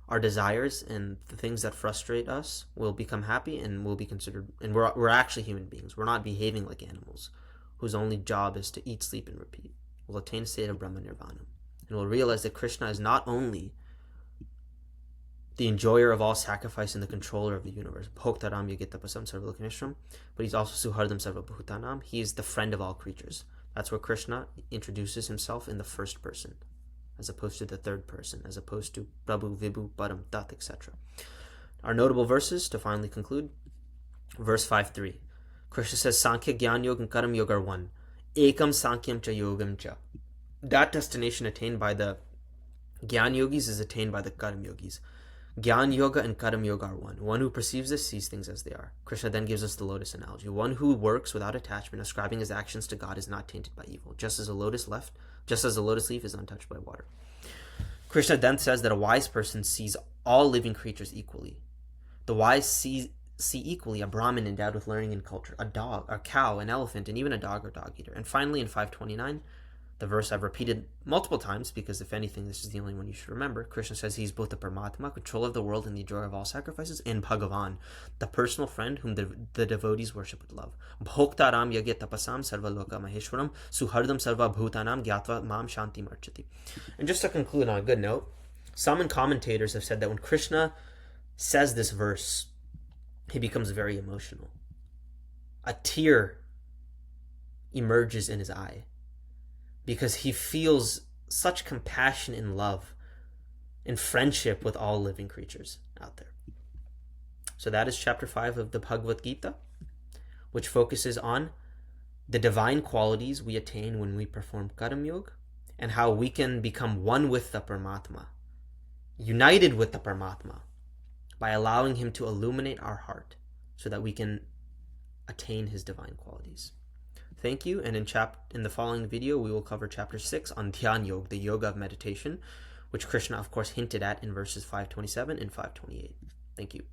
our desires and the things that frustrate us, we'll become happy and we'll be considered, and we're actually human beings. We're not behaving like animals whose only job is to eat, sleep, and repeat. We'll attain a state of Brahma Nirvana. And we'll realize that Krishna is not only the enjoyer of all sacrifice and the controller of the universe, Bhoktaram Yagitapasam Sarvalokanishram, but he's also Suhardam Sarvabhutanam. He is the friend of all creatures. That's where Krishna introduces himself in the first person, as opposed to the third person, as opposed to Prabhu, Vibhu, Param, Tat, etc. Our notable verses to finally conclude. Verse 5.3. Krishna says, Sankhya, Jnana Yoga, and Karam Yoga are one. Ekam Sankyam cha Yogam cha. That destination attained by the Jnana Yogis is attained by the Karam Yogis. Jnana Yoga and Karam Yoga are one. One who perceives this sees things as they are. Krishna then gives us the lotus analogy. One who works without attachment, ascribing his actions to God, is not tainted by evil, just as a lotus leaf is untouched by water. Krishna then says that a wise person sees all living creatures equally. The wise see equally a Brahmin endowed with learning and culture, a dog, a cow, an elephant, and even a dog or dog eater. And finally, in 529, the verse I've repeated multiple times because, if anything, this is the only one you should remember. Krishna says he's both the Paramatma, controller of the world and the enjoyer of all sacrifices, and Bhagavan, the personal friend whom the devotees worship with love. Bhoktaram yagya tapasam sarva loka maheshwaram suhardam sarva bhutanam gyatva mam shanti marchati. And just to conclude on a good note, some commentators have said that when Krishna says this verse, he becomes very emotional. A tear emerges in his eye, because he feels such compassion and love and friendship with all living creatures out there. So that is chapter 5 of the Bhagavad Gita, which focuses on the divine qualities we attain when we perform Karam Yoga, and how we can become one with the Paramatma, united with the Paramatma, by allowing him to illuminate our heart so that we can attain his divine qualities. Thank you, and in the following video we will cover chapter 6 on Dhyan Yoga, the yoga of meditation, which Krishna of course hinted at in verses 527 and 528. Thank you.